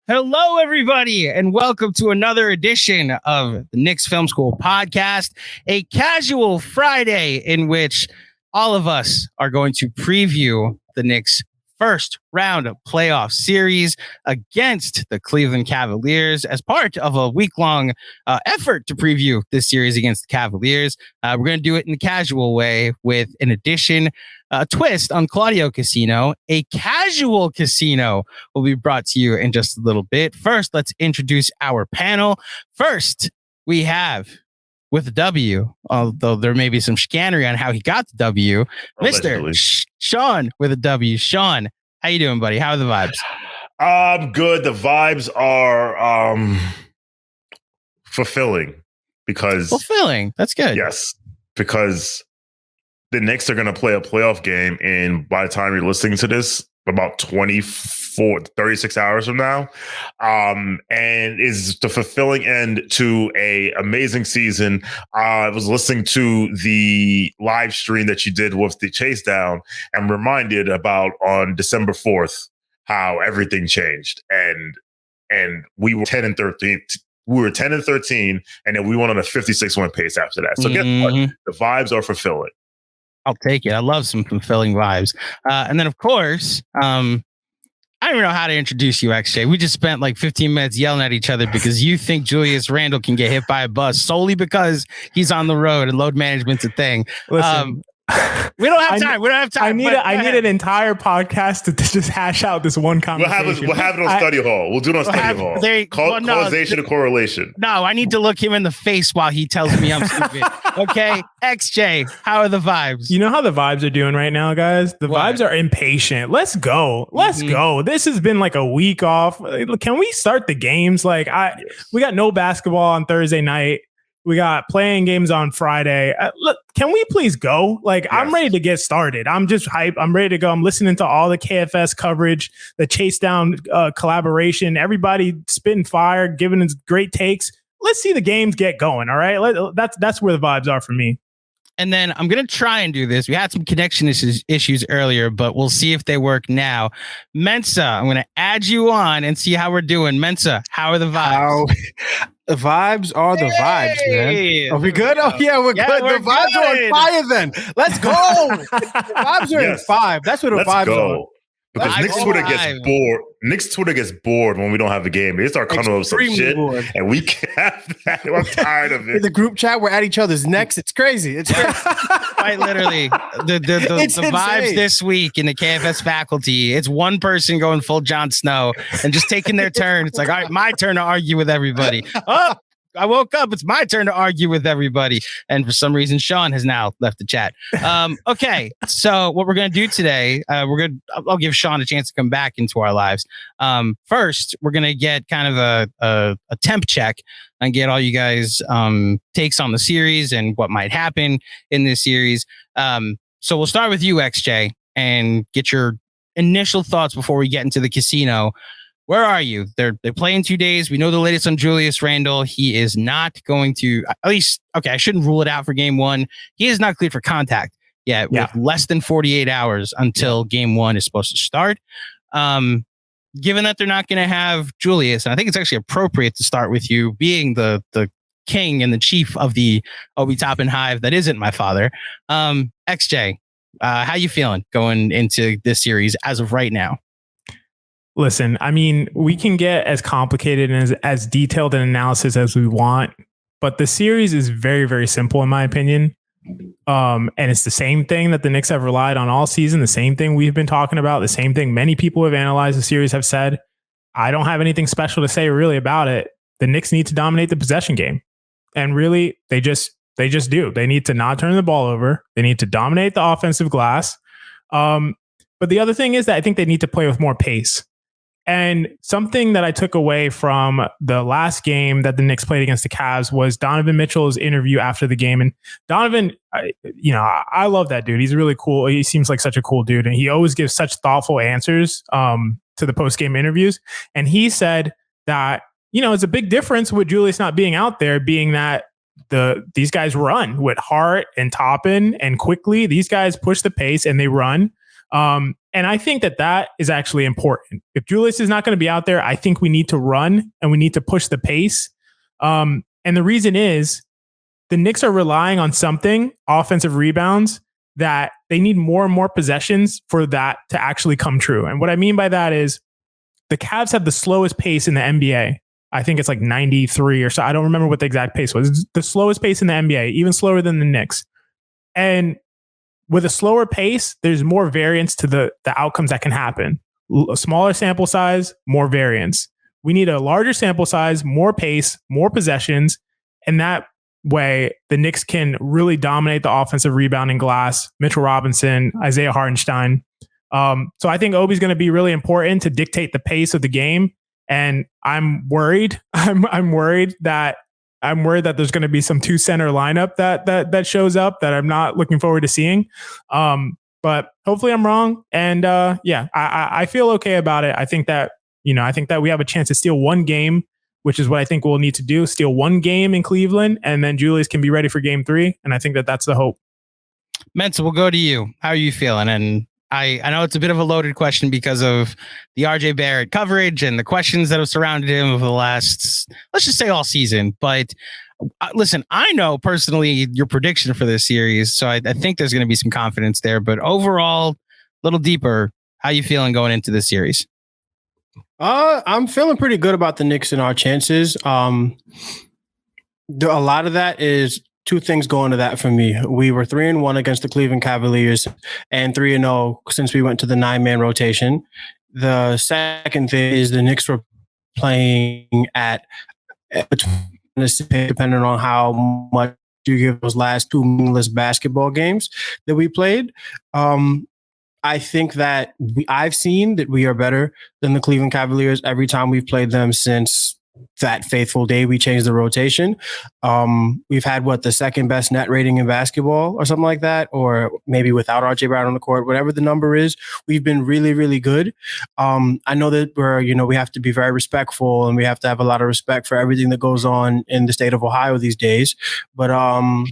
Hello, everybody, and welcome to another edition of the Knicks Film School Podcast, a casual Friday in which all of us are going to preview the Knicks' first round of playoff series against the Cleveland Cavaliers as part of a week-long effort to preview this series against the Cavaliers. We're going to do it in the casual way with an addition, a twist on Claudio Casino. A casual casino will be brought to you in just a little bit. First, let's introduce our panel. First, we have, with the W, although there may be some chicanery on how he got the W, Mr. Shawn with a W. Shawn, how you doing, buddy? How are the vibes? I'm good. The vibes are fulfilling because That's good. Yes, because the Knicks are going to play a playoff game, and by the time you're listening to this, about 36 hours from now, and is the fulfilling end to a amazing season. I was listening to the live stream that you did with the chase down and reminded about on December 4th how everything changed, and we were 10-13. We were 10-13, and then we went on a 56-win pace after that. So guess what? The vibes are fulfilling. I'll take it. I love some fulfilling vibes. And then, of course, I don't even know how to introduce you, XJ. We just spent like 15 minutes yelling at each other because you think Julius Randle can get hit by a bus solely because he's on the road and load management's a thing. Listen, we don't have time. I need an entire podcast to just hash out this one conversation. We'll have it on study hall. We'll do it on study hall. Causation and correlation. No, I need to look him in the face while he tells me I'm stupid. Okay, XJ, how are the vibes? You know how the vibes are doing right now, guys? The vibes are impatient. Let's go. Let's go. This has been like a week off. Can we start the games? We got no basketball on Thursday night. We got playing games on Friday. Look, can we please go? Yes. I'm ready to get started. I'm just hyped. I'm ready to go. I'm listening to all the KFS coverage, the chase down collaboration, everybody spitting fire, giving us great takes. Let's see the games get going. All right. That's where the vibes are for me. And then I'm going to try and do this. We had some connection issues earlier, but we'll see if they work now. Mensa, I'm going to add you on and see how we're doing. Mensa, how are the vibes? The vibes are the vibes, man. Are we good? Oh, yeah, we're good. The vibes are on fire then. Let's go. The vibes are in 5. That's what the vibes are. Because Knicks Twitter gets bored. Knicks Twitter gets bored when we don't have a game. They start coming up with some shit, and we can't have that. I'm tired of it. In the group chat, we're at each other's necks. It's crazy. It's crazy. Quite literally. The vibes this week in the KFS faculty, it's one person going full Jon Snow and just taking their turn. It's like, all right, my turn to argue with everybody. Oh, I woke up. It's my turn to argue with everybody. And for some reason, Shawn has now left the chat. Okay. So what we're going to do today, I'll give Shawn a chance to come back into our lives. First, we're going to get kind of a temp check and get all you guys takes on the series and what might happen in this series. So we'll start with you, XJ, and get your initial thoughts before we get into the casino. Where are you? They play in 2 days. We know the latest on Julius Randle. He is not going to, at least, okay, I shouldn't rule it out for game one. He is not cleared for contact yet with less than 48 hours until game one is supposed to start. Given that they're not going to have Julius, and I think it's actually appropriate to start with you being the king and the chief of the Obi Toppin hive that isn't my father. XJ, how you feeling going into this series as of right now? Listen, I mean, we can get as complicated and as detailed an analysis as we want, but the series is very, very simple, in my opinion. And it's the same thing that the Knicks have relied on all season, the same thing we've been talking about, the same thing many people who have analyzed the series have said. I don't have anything special to say really about it. The Knicks need to dominate the possession game. And really, they just do. They need to not turn the ball over. They need to dominate the offensive glass. But the other thing is that I think they need to play with more pace. And something that I took away from the last game that the Knicks played against the Cavs was Donovan Mitchell's interview after the game. And Donovan, I love that dude. He's really cool. He seems like such a cool dude. And he always gives such thoughtful answers to the post-game interviews. And he said that, it's a big difference with Julius not being out there, being that these guys run with Hart and Toppin and quickly. These guys push the pace and they run. And I think that is actually important. If Julius is not going to be out there, I think we need to run and we need to push the pace. And the reason is the Knicks are relying on something, offensive rebounds, that they need more and more possessions for that to actually come true. And what I mean by that is the Cavs have the slowest pace in the NBA. I think it's like 93 or so. I don't remember what the exact pace was. It's the slowest pace in the NBA, even slower than the Knicks. And with a slower pace, there's more variance to the outcomes that can happen. A smaller sample size, more variance. We need a larger sample size, more pace, more possessions. And that way, the Knicks can really dominate the offensive rebounding glass. Mitchell Robinson, Isaiah Hartenstein. So I think Obi's going to be really important to dictate the pace of the game. And I'm worried. I'm worried that there's going to be some 2-center lineup that shows up that I'm not looking forward to seeing. But hopefully I'm wrong. And I feel okay about it. I think that we have a chance to steal one game, which is what I think we'll need to do. Steal one game in Cleveland, and then Julius can be ready for game 3. And I think that's the hope. Mensa, we'll go to you. How are you feeling? And I know it's a bit of a loaded question because of the RJ Barrett coverage and the questions that have surrounded him over the last, let's just say all season. But listen, I know personally your prediction for this series, so I think there's going to be some confidence there. But overall, a little deeper, how you feeling going into this series? I'm feeling pretty good about the Knicks and our chances. A lot of that is two things going to that for me. We were 3-1 against the Cleveland Cavaliers and 3-0 since we went to the 9-man rotation. The second thing is the Knicks were playing at depending on how much you give those last 2 meaningless basketball games that we played. I think that I've seen that we are better than the Cleveland Cavaliers every time we've played them since that faithful day we changed the rotation. We've had the second best net rating in basketball or something like that, or maybe without RJ Barrett on the court, whatever the number is. We've been really, really good. I know that we have to be very respectful and we have to have a lot of respect for everything that goes on in the state of Ohio these days. But I'm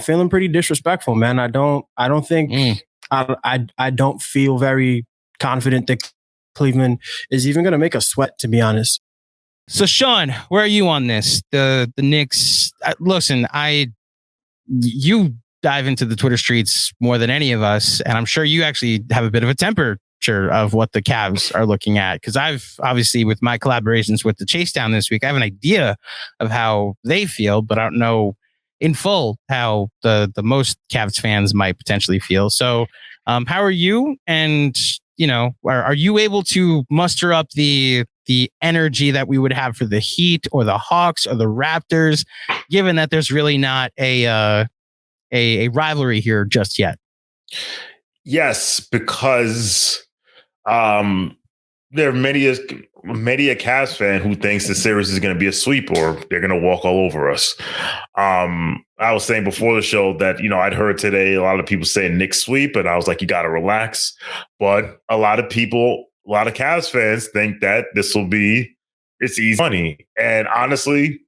feeling pretty disrespectful, man. I don't think I don't feel very confident that Cleveland is even going to make a sweat, to be honest. So, Shawn, where are you on this? The Knicks. Listen, you dive into the Twitter streets more than any of us, and I'm sure you actually have a bit of a temperature of what the Cavs are looking at. Because I've obviously, with my collaborations with the Chase Down this week, I have an idea of how they feel, but I don't know in full how the most Cavs fans might potentially feel. So, how are you? And are you able to muster up the energy that we would have for the Heat or the Hawks or the Raptors, given that there's really not a rivalry here just yet? Yes, because there are many a Cavs fan who thinks the series is going to be a sweep or they're going to walk all over us. I was saying before the show that, I'd heard today a lot of people saying Knicks sweep, and I was like, you got to relax. But a lot of Cavs fans think that it's easy money. And honestly,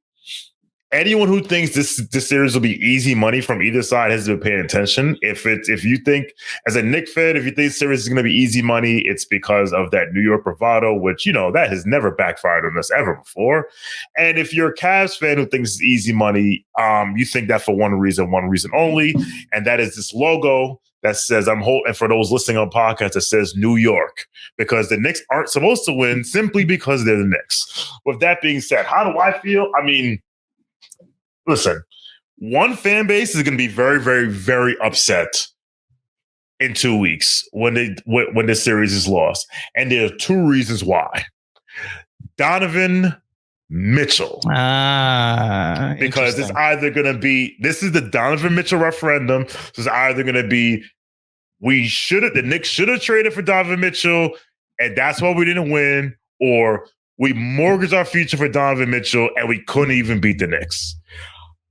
anyone who thinks this series will be easy money from either side has been paying attention. If you think, as a Knicks fan, if you think the series is going to be easy money, it's because of that New York bravado, which, that has never backfired on us ever before. And if you're a Cavs fan who thinks it's easy money, you think that for one reason only, and that is this logo that says and for those listening on podcasts, it says New York, because the Knicks aren't supposed to win simply because they're the Knicks. With that being said, how do I feel? I mean, listen, one fan base is going to be very, very, very upset in 2 weeks when this series is lost. And there are 2 reasons why. Donovan Mitchell. Because it's either going to be, this is the Donovan Mitchell referendum. So it's either going to be, the Knicks should have traded for Donovan Mitchell, and that's why we didn't win, or we mortgaged our future for Donovan Mitchell and we couldn't even beat the Knicks.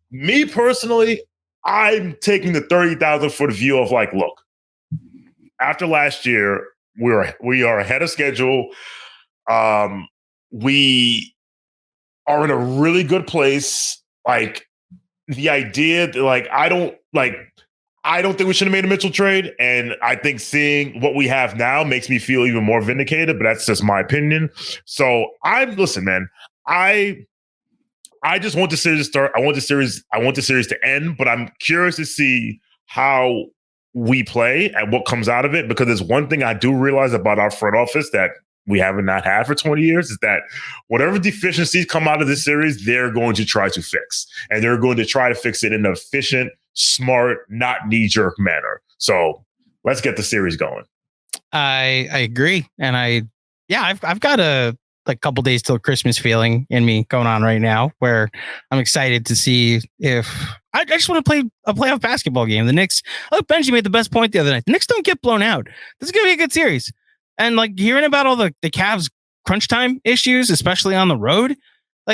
Me personally, I'm taking the 30,000-foot view of look, after last year, we are ahead of schedule. We are in a really good place. The idea that I don't think we should have made a Mitchell trade. And I think seeing what we have now makes me feel even more vindicated, but that's just my opinion. So listen, man, I just want the series to start. I want the series to end, but I'm curious to see how we play and what comes out of it, because there's one thing I do realize about our front office that we haven't not had for 20 years is that whatever deficiencies come out of this series, they're going to try to fix. And they're going to try to fix it in an efficient, smart, not knee-jerk manner. So let's get the series going. I agree. And I've got a couple days till Christmas feeling in me going on right now, where I'm excited to see if I just want to play a playoff basketball game. The Knicks, Benji made the best point the other night. The Knicks don't get blown out. This is going to be a good series. And hearing about all the Cavs crunch time issues, especially on the road,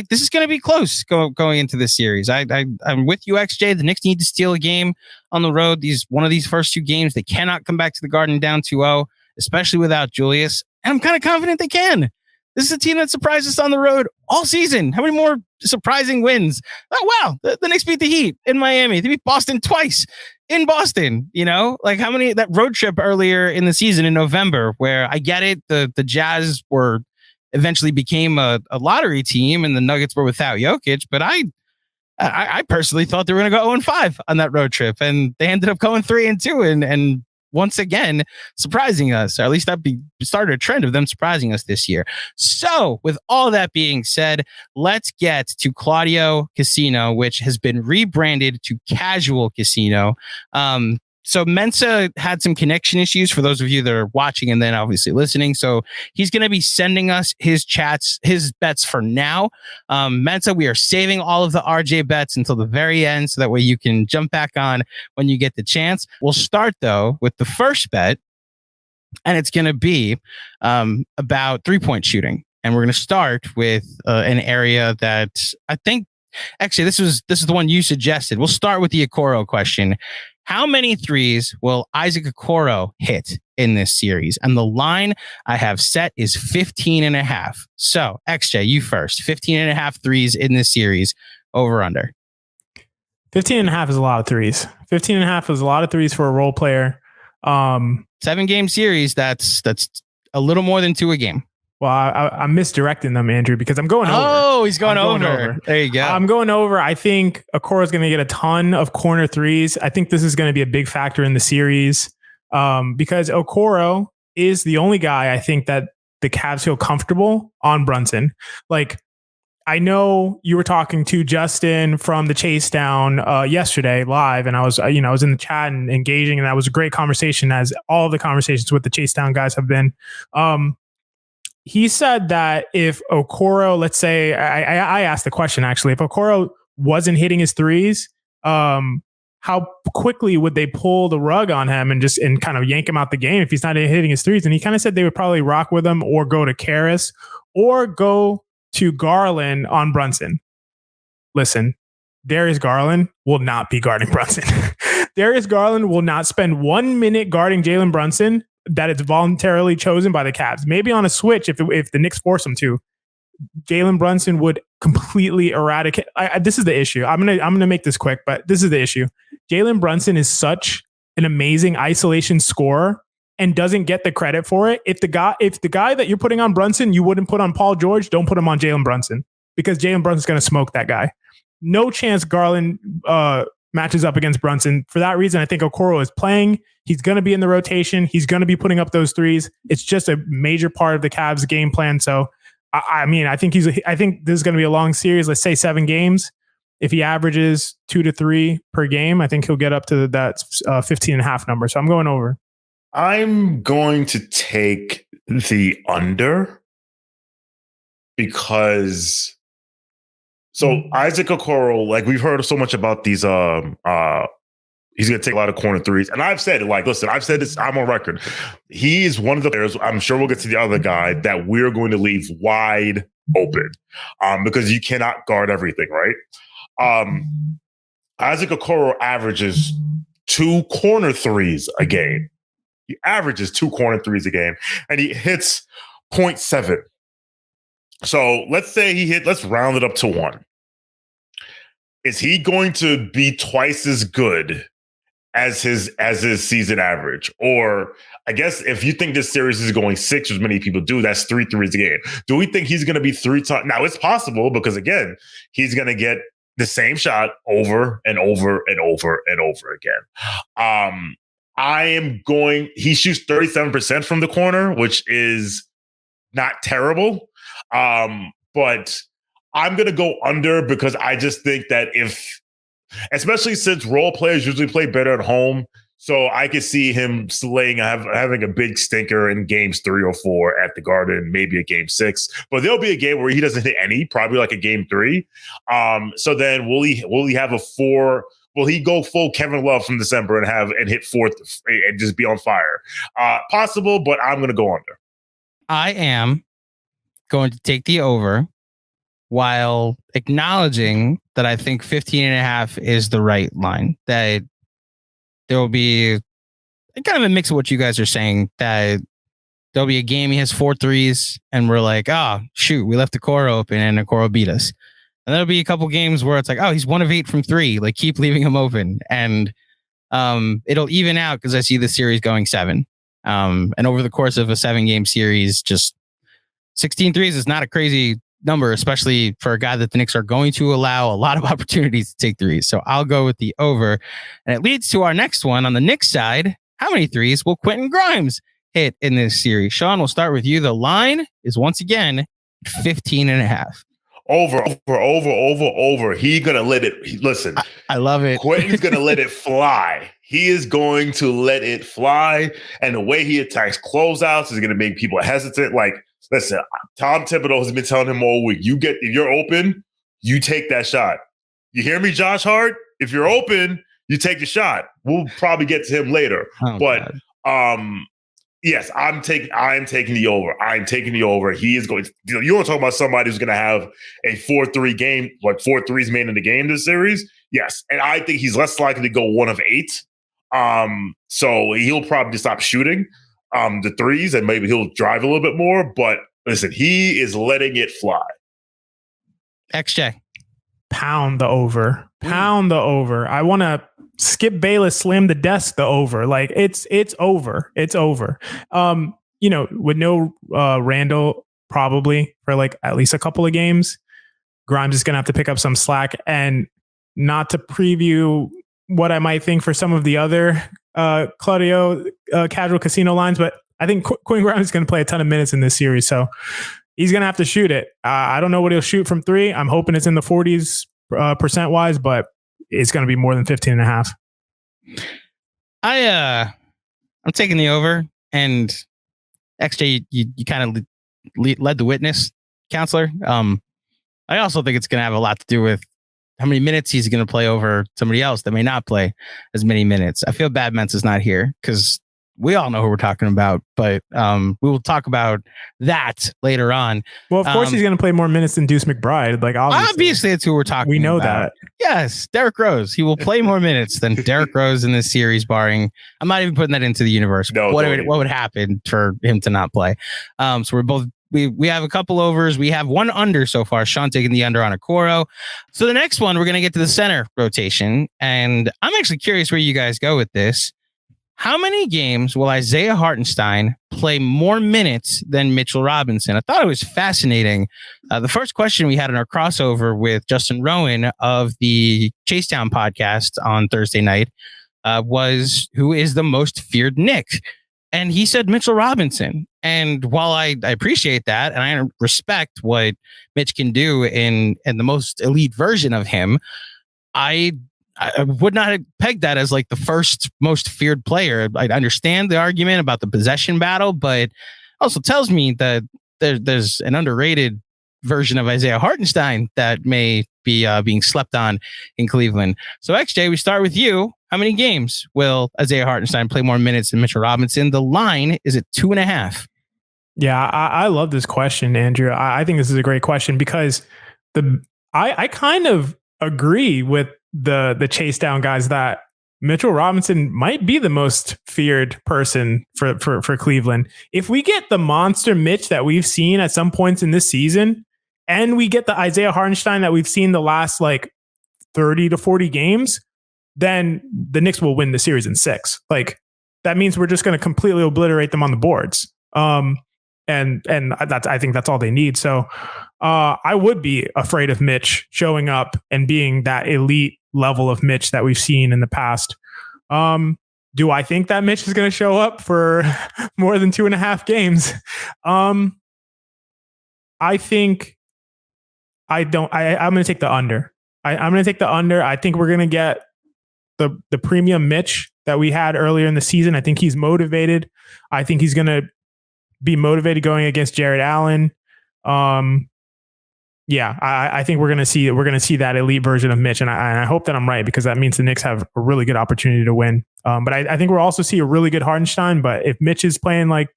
this is going to be close going into this series. I'm with you, XJ. The Knicks need to steal a game on the road. One of these first two games, they cannot come back to the Garden down 2-0, especially without Julius. And I'm kind of confident they can. This is a team that surprised us on the road all season. How many more surprising wins? Oh, wow. The Knicks beat the Heat in Miami. They beat Boston twice in Boston. How many, that road trip earlier in the season in November, where I get it. The Jazz eventually became a lottery team and the Nuggets were without Jokic. But I personally thought they were going to go 0-5 on that road trip. And they ended up going 3-2 and once again, surprising us, or at least that started a trend of them surprising us this year. So with all that being said, let's get to Claudio Casino, which has been rebranded to Casual Casino. So Mensa had some connection issues for those of you that are watching and then obviously listening. So he's going to be sending us his bets for now. Mensa, we are saving all of the RJ bets until the very end, so that way you can jump back on when you get the chance. We'll start though with the first bet, and it's going to be about 3-point shooting. And we're going to start with an area that I think, actually, this is the one you suggested. We'll start with the Okoro question. How many threes will Isaac Okoro hit in this series? And the line I have set is 15.5. So, XJ, you first. 15.5 threes in this series, over under. 15.5 is a lot of threes. 15.5 is a lot of threes for a role player. 7-game series, that's a little more than 2 a game. Well, I'm misdirecting them, Andrew, because I'm going over. Oh, he's going over. There you go. I'm going over. I think Okoro is going to get a ton of corner threes. I think this is going to be a big factor in the series because Okoro is the only guy I think that the Cavs feel comfortable on Brunson. I know you were talking to Justin from the Chase Down yesterday live, and I was in the chat and engaging, and that was a great conversation, as all the conversations with the Chase Down guys have been. He said that if Okoro, let's say, I asked the question actually, if Okoro wasn't hitting his threes, how quickly would they pull the rug on him and kind of yank him out the game if he's not hitting his threes? And he kind of said they would probably rock with him or go to Karras or go to Garland on Brunson. Listen, Darius Garland will not be guarding Brunson. Darius Garland will not spend 1 minute guarding Jalen Brunson that it's voluntarily chosen by the Cavs. Maybe on a switch if the Knicks force him to. Jalen Brunson would completely eradicate. This is the issue. I'm gonna make this quick, but this is the issue. Jalen Brunson is such an amazing isolation scorer and doesn't get the credit for it. If the guy that you're putting on Brunson, you wouldn't put on Paul George, don't put him on Jalen Brunson, because Jalen Brunson's gonna smoke that guy. No chance Garland matches up against Brunson. For that reason, I think Okoro is playing. He's going to be in the rotation. He's going to be putting up those threes. It's just a major part of the Cavs game plan. So, I think this is going to be a long series. Let's say 7 games. If he averages 2 to 3 per game, I think he'll get up to that 15.5 number. So I'm going over. I'm going to take the under because Isaac Okoro, we've heard so much about these he's going to take a lot of corner threes. And I've said it, listen, I've said this, I'm on record. He is one of the players, I'm sure we'll get to the other guy, that we're going to leave wide open because you cannot guard everything, right? Isaac Okoro averages 2 corner threes a game. He averages 2 corner threes a game, and he hits 0.7. So let's say let's round it up to 1. Is he going to be twice as good as his season average. Or I guess if you think this series is going 6, as many people do, that's 3 threes a game. Do we think he's going to be 3 times? Now it's possible because again, he's going to get the same shot over and over and over and over again. He shoots 37% from the corner, which is not terrible. But I'm going to go under because I just think that especially since role players usually play better at home. So I could see him having a big stinker in games 3 or 4 at the Garden, maybe a game 6. But there'll be a game where he doesn't hit any, probably like a game 3. So then will he have a 4? Will he go full Kevin Love from December and hit 4th and just be on fire? Possible, but I'm going to go under. I am going to take the over while acknowledging that I think 15.5 is the right line. That there will be kind of a mix of what you guys are saying, that there'll be a game he has 4 threes and we're like, oh, shoot, we left the core open and the core beat us. And there'll be a couple games where it's like, oh, he's 1 of 8 from 3. Like, keep leaving him open. And it'll even out because I see the series going 7. And over the course of a 7-game series, just 16 threes is not a crazy number, especially for a guy that the Knicks are going to allow a lot of opportunities to take threes. So I'll go with the over. And it leads to our next one on the Knicks side. How many threes will Quentin Grimes hit in this series? Sean, we'll start with you. The line is once again 15.5. Over. He's going to let it. Listen, I love it. Quentin's going to let it fly. He is going to let it fly. And the way he attacks closeouts is going to make people hesitant. Like, listen, Tom Thibodeau has been telling him all week, if you're open, you take that shot. You hear me, Josh Hart? If you're open, you take the shot. We'll probably get to him later. Oh, but yes, I am taking the over. I'm taking the over. He is going. You want to talk about somebody who's going to have a 4-3 game, like 4 threes made in the game this series? Yes, and I think he's less likely to go 1 of 8. So he'll probably stop shooting the threes, and maybe he'll drive a little bit more. But listen, he is letting it fly. XJ, pound the over. Pound the over. I want to. Skip Bayless slammed the desk the over. Like it's over. It's over. With no Randle probably for like at least a couple of games, Grimes is gonna have to pick up some slack. And not to preview what I might think for some of the other Claudio Casual Casino lines, but I think Quentin Grimes is gonna play a ton of minutes in this series, so he's gonna have to shoot it. I don't know what he'll shoot from 3. I'm hoping it's in the 40s percent wise, but it's going to be more than 15.5. I'm taking the over, and XJ, you kind of led the witness, counselor. I also think it's going to have a lot to do with how many minutes he's going to play over somebody else that may not play as many minutes. I feel bad Mensa's not here because we all know who we're talking about, but we will talk about that later on. Well, of course, he's going to play more minutes than Deuce McBride. Like obviously, it's who we're talking about. We know that. Yes, Derrick Rose. He will play more minutes than Derrick Rose in this series, barring. I'm not even putting that into the universe. No, what would happen for him to not play? So we're both. We have a couple overs. We have 1 under so far. Sean taking the under on Okoro. So the next one, we're going to get to the center rotation, and I'm actually curious where you guys go with this. How many games will Isaiah Hartenstein play more minutes than Mitchell Robinson? I thought it was fascinating. The first question we had in our crossover with Justin Rowan of the Chasetown podcast on Thursday night was, who is the most feared Knick? And he said Mitchell Robinson. And while I appreciate that, and I respect what Mitch can do in the most elite version of him, I would not have pegged that as like the first most feared player. I understand the argument about the possession battle, but also tells me that there's an underrated version of Isaiah Hartenstein that may be being slept on in Cleveland. So XJ, we start with you. How many games will Isaiah Hartenstein play more minutes than Mitchell Robinson? The line is at 2.5. Yeah, I love this question, Andrew. I think this is a great question because I kind of agree with the chase down guys that Mitchell Robinson might be the most feared person for Cleveland. If we get the monster Mitch that we've seen at some points in this season, and we get the Isaiah Hartenstein that we've seen the last like 30 to 40 games, then the Knicks will win the series in 6. Like, that means we're just going to completely obliterate them on the boards. And I think that's all they need. So I would be afraid of Mitch showing up and being that elite level of Mitch that we've seen in the past. Do I think that Mitch is going to show up for more than 2.5 games? I think I don't. I'm going to take the under. I'm going to take the under. I think we're going to get the premium Mitch that we had earlier in the season. I think he's motivated. I think he's going to be motivated going against Jared Allen. I think we're going to see that elite version of Mitch, and I hope that I'm right, because that means the Knicks have a really good opportunity to win. But I think we'll also see a really good Hartenstein. But if Mitch is playing like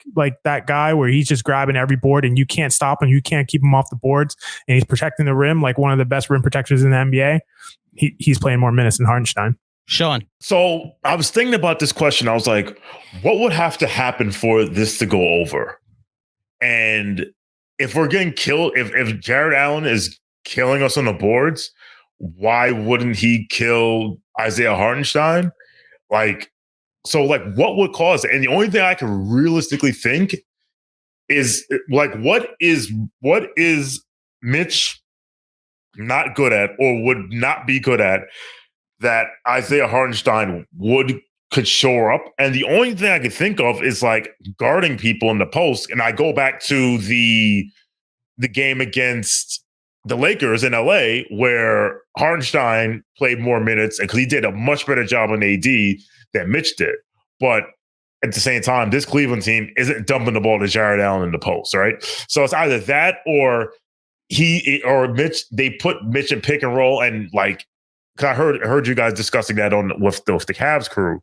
that guy where he's just grabbing every board and you can't stop him, you can't keep him off the boards, and he's protecting the rim like one of the best rim protectors in the NBA, he's playing more minutes than Hartenstein. Shawn. So I was thinking about this question. I was like, what would have to happen for this to go over? And if we're getting killed, if Jared Allen is killing us on the boards, why wouldn't he kill Isaiah Hartenstein? What would cause it? And the only thing I can realistically think is what is Mitch not good at or would not be good at that Isaiah Hartenstein could shore up? And the only thing I could think of is guarding people in the post. And I go back to the game against the Lakers in LA, where Hartenstein played more minutes, and because he did a much better job on AD than Mitch did. But at the same time, this Cleveland team isn't dumping the ball to Jared Allen in the post, right? So it's either that or Mitch. They put Mitch in pick and roll, and cause I heard you guys discussing that with the Cavs crew.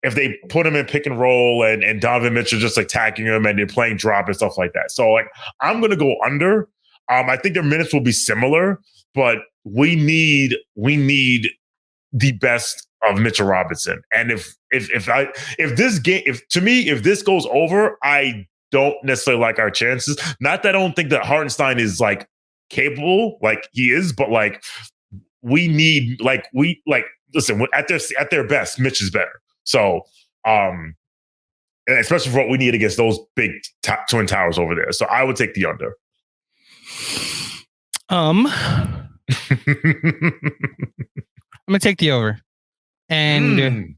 If they put him in pick and roll and Donovan Mitchell just attacking him and they're playing drop and stuff like that. So I'm going to go under. I think their minutes will be similar, but we need the best of Mitchell Robinson. And if this goes over, I don't necessarily like our chances. Not that I don't think that Hartenstein is capable, he is, but we need listen, at their best, Mitch is better. So, and especially for what we need against those big twin towers over there. So I would take the under. I'm gonna take the over, and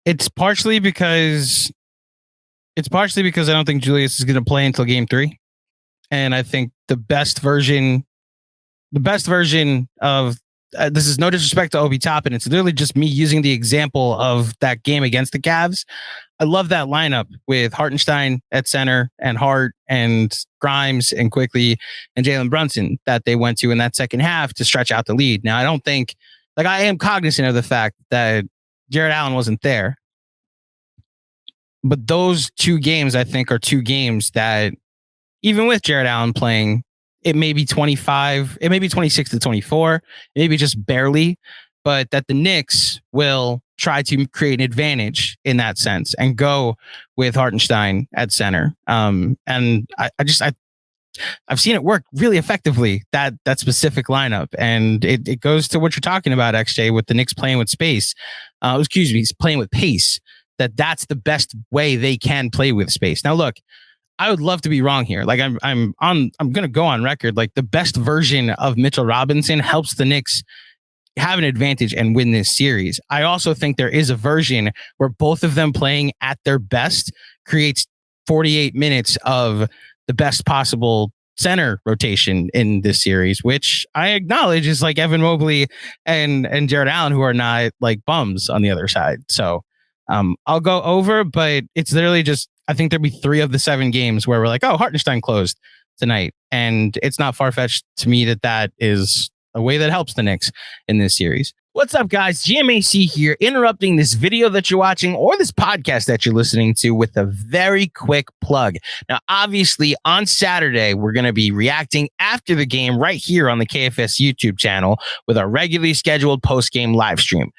it's partially because I don't think Julius is gonna play until Game 3, and I think the best version of this is no disrespect to Obi Toppin. It's literally just me using the example of that game against the Cavs. I love that lineup with Hartenstein at center and Hart and Grimes and Quickly and Jalen Brunson that they went to in that second half to stretch out the lead. Now, I don't think, I am cognizant of the fact that Jared Allen wasn't there. But those 2 games, I think, are 2 games that, even with Jared Allen playing, it may be 25, it may be 26 to 24, maybe just barely, but that the Knicks will try to create an advantage in that sense and go with Hartenstein at center. And I've seen it work really effectively, that specific lineup. And it goes to what you're talking about, XJ, with the Knicks playing with space. Playing with pace. That's the best way they can play with space. Now, look, I would love to be wrong here. I'm going to go on record. The best version of Mitchell Robinson helps the Knicks have an advantage and win this series. I also think there is a version where both of them playing at their best creates 48 minutes of the best possible center rotation in this series, which I acknowledge is Evan Mobley and Jared Allen, who are not bums on the other side. So I'll go over, but it's literally just, I think there'll be 3 of the 7 games where we're Hartenstein closed tonight. And it's not far-fetched to me that is a way that helps the Knicks in this series. What's up, guys? GMAC here, interrupting this video that you're watching or this podcast that you're listening to with a very quick plug. Now, obviously, on Saturday, we're going to be reacting after the game right here on the KFS YouTube channel with our regularly scheduled post-game live stream.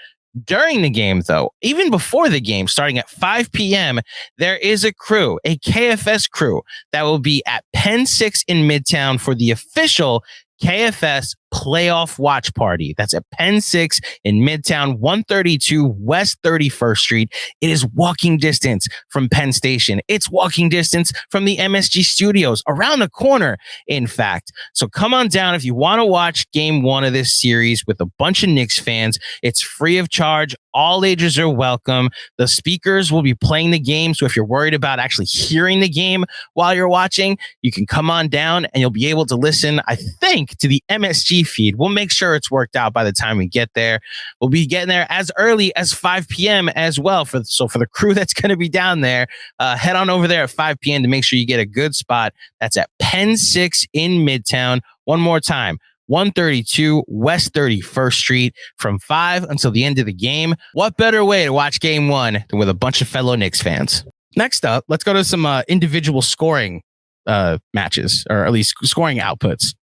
During the game, though, even before the game, starting at 5 p.m., there is a KFS crew that will be at Pen 6 in Midtown for the official KFS playoff watch party. That's at Penn 6 in Midtown, 132 West 31st Street. It is walking distance from Penn Station. It's walking distance from the MSG studios, around the corner, in fact. So come on down if you want to watch game one of this series with a bunch of Knicks fans. It's free of charge. All ages are welcome. The speakers will be playing the game. So if you're worried about actually hearing the game while you're watching, you can come on down and you'll be able to listen, I think, to the MSG feed. We'll make sure it's worked out by the time we get there. We'll be getting there as early as 5 p.m. as well. So for the crew that's going to be down there, head on over there at 5 p.m. to make sure you get a good spot. That's at Penn 6 in Midtown. One more time. 132 West 31st Street from 5 until the end of the game. What better way to watch game one than with a bunch of fellow Knicks fans? Next up, let's go to some individual scoring matches, or at least scoring outputs.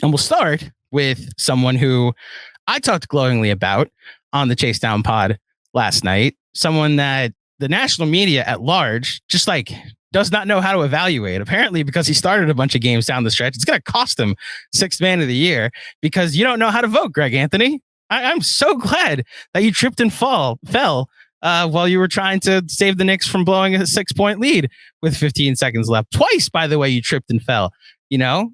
And we'll start with someone who I talked glowingly about on the Chase Down pod last night. Someone that the national media at large just does not know how to evaluate. Apparently, because he started a bunch of games down the stretch, it's going to cost him Sixth Man of the Year because you don't know how to vote, Greg Anthony. I'm so glad that you tripped and fell while you were trying to save the Knicks from blowing a 6-point lead with 15 seconds left. Twice, by the way, you tripped and fell,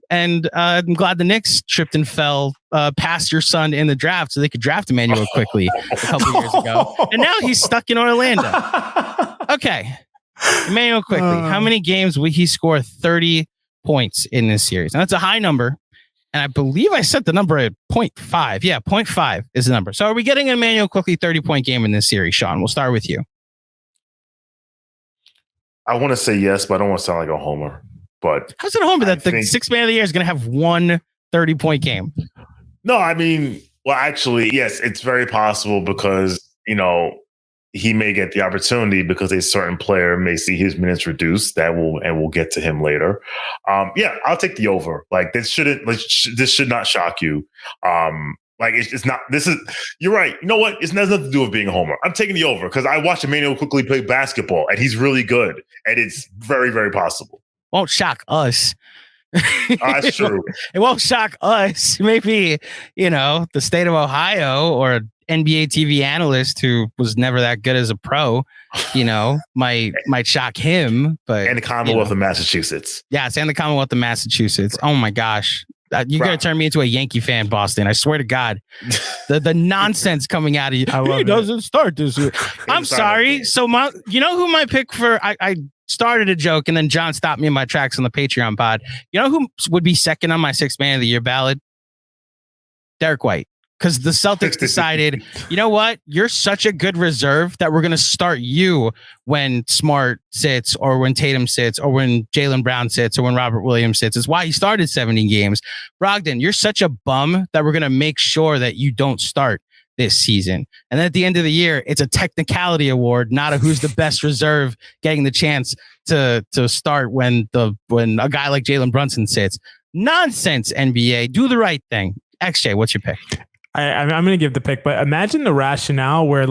and I'm glad the Knicks tripped and fell past your son in the draft so they could draft Emmanuel quickly a couple years ago. And now he's stuck in Orlando. Okay. Emmanuel quickly. How many games will he score 30 points in this series? And that's a high number. And I believe I set the number at 0.5. Yeah, 0.5 is the number. So are we getting an Emmanuel quickly 30-point game in this series, Sean? We'll start with you. I want to say yes, but I don't want to sound like a homer. But how's it a homer that the Sixth Man of the Year is going to have one 30-point game? No, I mean, well, actually, yes, it's very possible because, he may get the opportunity because a certain player may see his minutes reduced. We'll get to him later. Yeah, I'll take the over. This should not shock you. It's not. You're right. You know what? It's nothing to do with being a homer. I'm taking the over because I watched Emmanuel quickly play basketball, and he's really good, and it's very, very possible. Won't shock us. That's true. It won't shock us. Maybe, the state of Ohio or NBA TV analyst who was never that good as a pro, might shock him. But and the Commonwealth of Massachusetts. Yes, and the Commonwealth of Massachusetts. Oh my gosh. You're going to turn me into a Yankee fan, Boston. I swear to God. The nonsense coming out of you. He doesn't start this year. I'm sorry. So who my pick for I started a joke and then John stopped me in my tracks on the Patreon pod. You know who would be second on my Sixth Man of the Year ballot? Derek White. Because the Celtics decided, you know what? You're such a good reserve that we're going to start you when Smart sits or when Tatum sits or when Jaylen Brown sits or when Robert Williams sits. It's why he started 70 games. Brogdon, you're such a bum that we're going to make sure that you don't start this season. And then at the end of the year, it's a technicality award, not a who's the best reserve getting the chance to start when a guy like Jalen Brunson sits. Nonsense, NBA. Do the right thing. XJ, what's your pick? I'm going to give the pick, but imagine the rationale where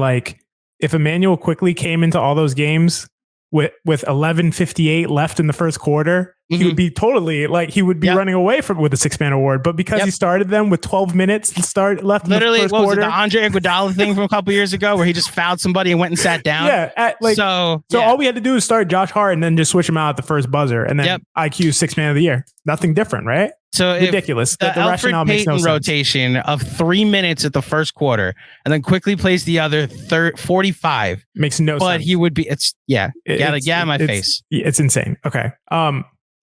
if Emmanuel quickly came into all those games with 11:58 left in the first quarter, he would be totally he would be running away with the Sixth Man award. But because he started them with 12 minutes left literally, in the first quarter. Was it the Andre Iguodala thing from a couple years ago where he just fouled somebody and went and sat down? Yeah. So all we had to do is start Josh Hart and then just switch him out at the first buzzer. And then IQ Sixth Man of the Year. Nothing different, right? So ridiculous. The Alfred Payton rotation of 3 minutes at the first quarter and then quickly plays the other 45 makes no sense. But he would be. My face. It's insane. Okay.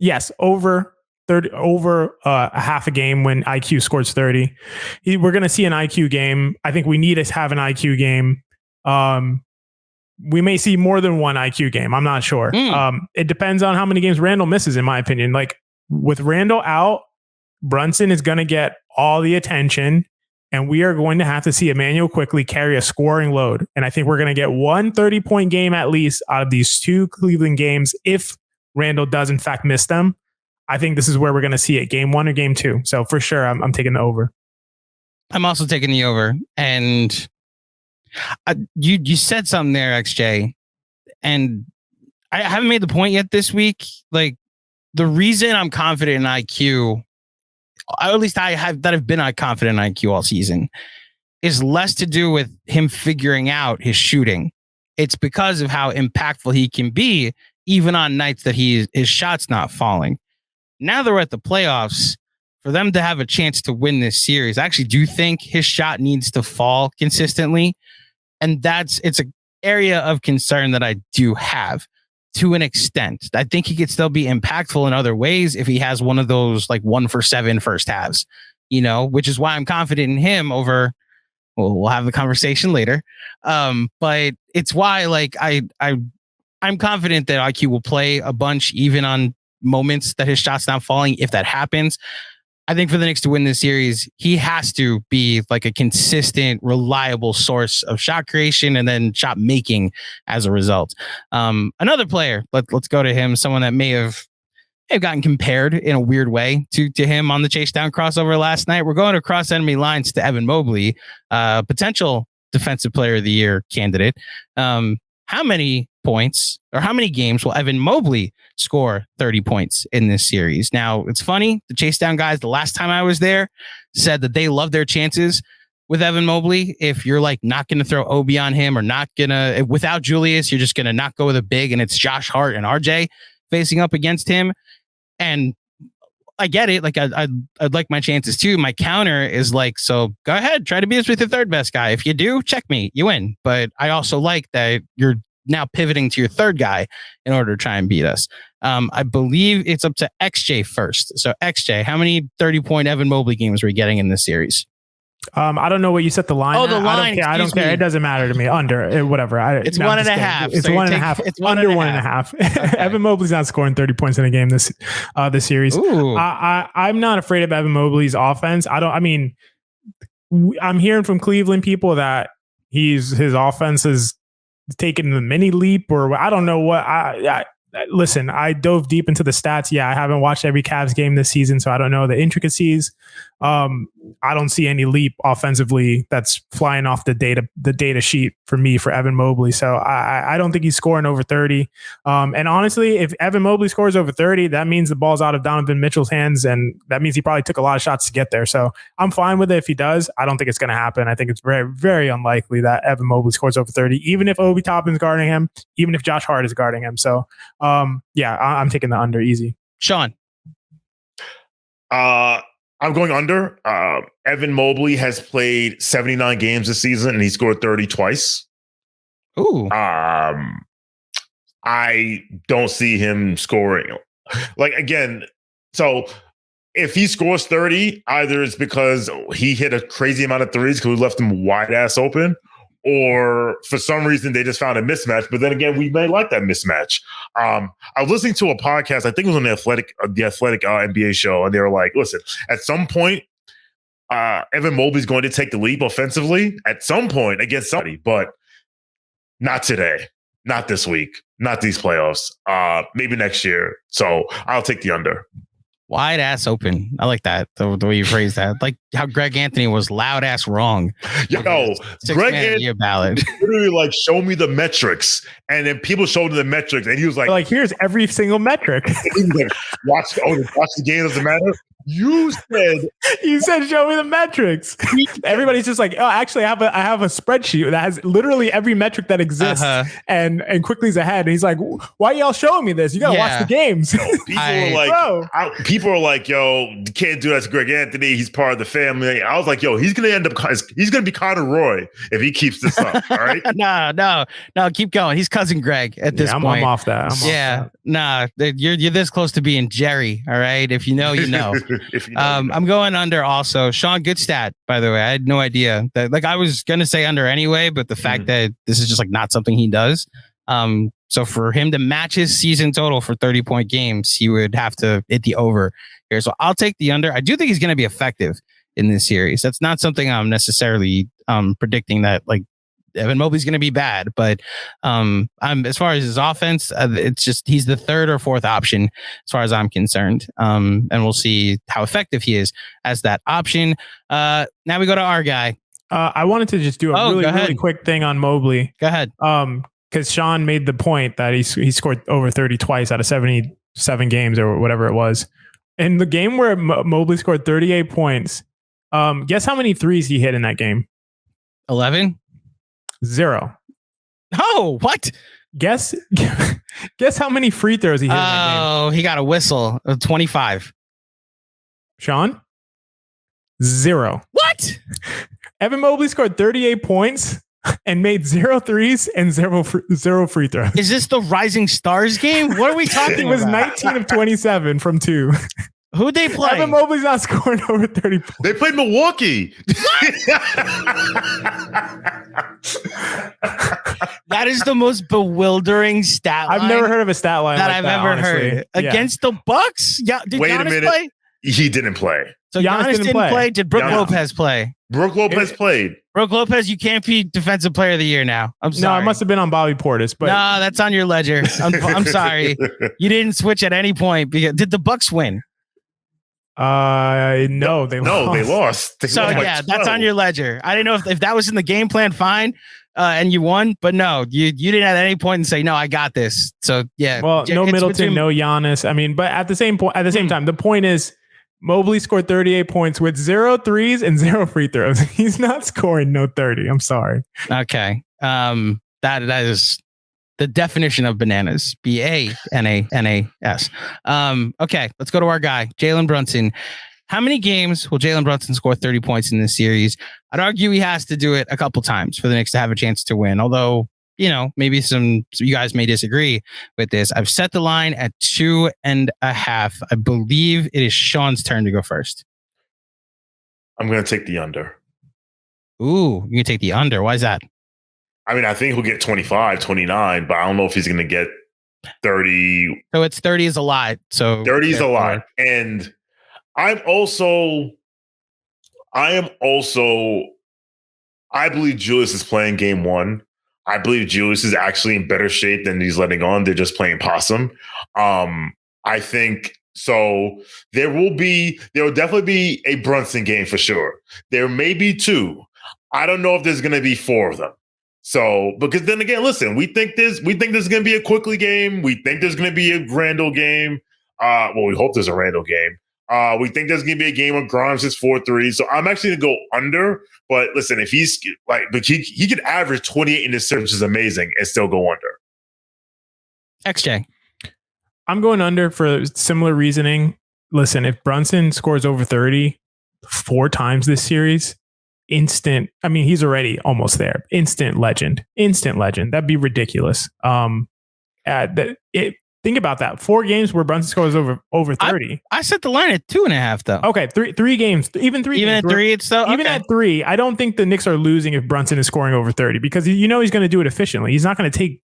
Yes, over 30, over a half a game when IQ scores 30. We're going to see an IQ game. I think we need to have an IQ game. We may see more than one IQ game. I'm not sure. It depends on how many games Randle misses, in my opinion. With Randle out, Brunson is going to get all the attention, and we are going to have to see Emmanuel quickly carry a scoring load. And I think we're going to get one 30-point game at least out of these two Cleveland games if Randle does in fact miss them. I think this is where we're going to see it, game one or game two. So for sure, I'm taking the over. I'm also taking the over. And you said something there, XJ, and I haven't made the point yet this week. The reason I'm confident in IQ at least I've been confident in IQ all season, is less to do with him figuring out his shooting. It's because of how impactful he can be, even on nights that his shot's not falling. Now that we're at the playoffs, for them to have a chance to win this series, I actually do think his shot needs to fall consistently. And it's an area of concern that I do have to an extent. I think he could still be impactful in other ways if he has one of those like 1 for 7 first halves, which is why I'm confident in him over. Well, we'll have the conversation later. But it's why I'm confident that IQ will play a bunch, even on moments that his shot's not falling. If that happens, I think for the Knicks to win this series, he has to be like a consistent, reliable source of shot creation and then shot making as a result. Another player, let's go to him, someone that may have gotten compared in a weird way to him on the chase down crossover last night. We're going across enemy lines to Evan Mobley, potential defensive player of the year candidate. How many points or how many games will Evan Mobley score 30 points in this series? Now, it's funny. The chase down guys, the last time I was there, said that they love their chances with Evan Mobley. If you're like not going to throw Obi on him or not going to, without Julius, you're just going to not go with a big and it's Josh Hart and RJ facing up against him. And I get it. Like I'd like my chances too. My counter is like, so go ahead, try to beat us with your third best guy. If you do, check me, you win. But I also like that you're now pivoting to your third guy in order to try and beat us. I believe it's up to XJ first. So XJ, how many 30-point Evan Mobley games are we getting in this series? I don't know what you set the line. Oh, the line. I don't care. It doesn't matter to me. Under whatever. It's 1.5. It's 1.5. It's under 1.5. Okay. Evan Mobley's not scoring 30 points in a game this series. I'm not afraid of Evan Mobley's offense. I'm hearing from Cleveland people that his offense is taking the mini leap, or I don't know what. Listen, I dove deep into the stats. Yeah, I haven't watched every Cavs game this season, so I don't know the intricacies. I don't see any leap offensively that's flying off the data sheet for me for Evan Mobley. So I don't think he's scoring over 30. And honestly, if Evan Mobley scores over 30, that means the ball's out of Donovan Mitchell's hands, and that means he probably took a lot of shots to get there. So I'm fine with it if he does. I don't think it's going to happen. I think it's very, very unlikely that Evan Mobley scores over 30, even if Obi Toppin's guarding him, even if Josh Hart is guarding him. So yeah, I'm taking the under easy. Sean. I'm going under. Evan Mobley has played 79 games this season and he scored 30 twice. Ooh. I don't see him scoring. Like, again, so if he scores 30, either it's because he hit a crazy amount of threes because we left him wide ass open, or for some reason they just found a mismatch. But then again, we may like that mismatch. I was listening to a podcast, I think it was on the Athletic NBA show, and they were like, listen, at some point, Evan Mobley's going to take the leap offensively at some point against somebody, but not today, not this week, not these playoffs, maybe next year. So I'll take the under. Wide ass open. I like that. The way you phrase that. Like how Greg Anthony was loud ass wrong. Yo, Greg Anthony ballad. Literally like, show me the metrics. And then people showed him the metrics and he was like, here's every single metric. Like, watch the game, doesn't matter. You said show me the metrics. Everybody's just like, oh, actually I have a spreadsheet that has literally every metric that exists. And quickly's ahead. And he's like, why are y'all showing me this? You gotta watch the games. People are like, yo, you can't do that to Greg Anthony. He's part of the family. I was like, yo, he's gonna be Connor Roy if he keeps this up. All right. No, keep going. He's cousin Greg at this point. I'm off that. You're this close to being Jerry. All right. If you know, you know. I'm going under also. Sean, good stat, by the way. I had no idea that, like, I was going to say under anyway, but the fact that this is just like not something he does. So for him to match his season total for 30-point games, he would have to hit the over here. So I'll take the under. I do think he's going to be effective in this series. That's not something I'm necessarily predicting that like Evan Mobley's going to be bad, but I'm as far as his offense, it's just he's the third or fourth option as far as I'm concerned. And we'll see how effective he is as that option. Now we go to our guy. I wanted to just do a really quick thing on Mobley. Go ahead. Because Sean made the point that he scored over 30 twice out of 77 games or whatever it was. In the game where Mobley scored 38 points, guess how many threes he hit in that game? 11? 0. Oh, what? Guess how many free throws he hit in that game? Oh, he got a whistle. 25. Sean? 0. What? Evan Mobley scored 38 points and made 0 threes and 0 free throws. Is this the Rising Stars game? What are we talking about? It was 19 of 27 from 2. Who'd they play? Evan Mobley's not scoring over 30 points. They played Milwaukee. That is the most bewildering stat line I've never heard of a stat line that like I've that, ever honestly. heard. Against the Bucks? Yeah. Did Wait a Giannis minute. play? He didn't play. So Giannis Giannis didn't play. Did Brook Giannis. Lopez play? Brook Lopez played. Brook Lopez, you can't be Defensive Player of the Year now. I'm No, sorry. it must have been on Bobby Portis. But No, that's on your ledger. I'm sorry. You didn't switch at any point. Did the Bucks win? no, they No, they lost. They So lost by yeah, 12. that's on your ledger. I didn't know if that was in the game plan, fine, and you won. But no, you didn't at any point and say, no, I got this. So yeah. Well, no it's Middleton, between- no Giannis. I mean, but at the same time, the point is Mobley scored 38 points with 0 threes and 0 free throws. He's not scoring no 30. I'm sorry. Okay. That is the definition of bananas. BANANAS. Okay, let's go to our guy, Jalen Brunson. How many games will Jalen Brunson score 30 points in this series? I'd argue he has to do it a couple times for the Knicks to have a chance to win. Although, maybe some you guys may disagree with this. I've set the line at 2.5. I believe it is Sean's turn to go first. I'm going to take the under. Ooh, you can take the under. Why is that? I mean, I think he'll get 25, 29, but I don't know if he's going to get 30. So it's 30 is a lot. So 30 is a lot. And I believe Julius is playing game 1. I believe Julius is actually in better shape than he's letting on. They're just playing possum. I think so. There will definitely be a Brunson game for sure. There may be 2. I don't know if there's going to be 4 of them. So, because then again, listen, we think there's going to be a Quickly game. We think there's going to be a Randle game. We hope there's a Randle game. We think there's going to be a game of Grimes hits 4-3. So I'm actually going to go under. But listen, if he's he could average 28 in this series, which is amazing, and still go under. XJ. I'm going under for similar reasoning. Listen, if Brunson scores over 30 4 times this series, he's already almost there. Instant legend. That'd be ridiculous. Think about that. 4 games where Brunson scores over 30. I set the line at 2.5 though. Okay, three games. Even Even games, at 3, it's still even okay. at 3. I don't think the Knicks are losing if Brunson is scoring over 30 because he's going to do it efficiently. He's not going to take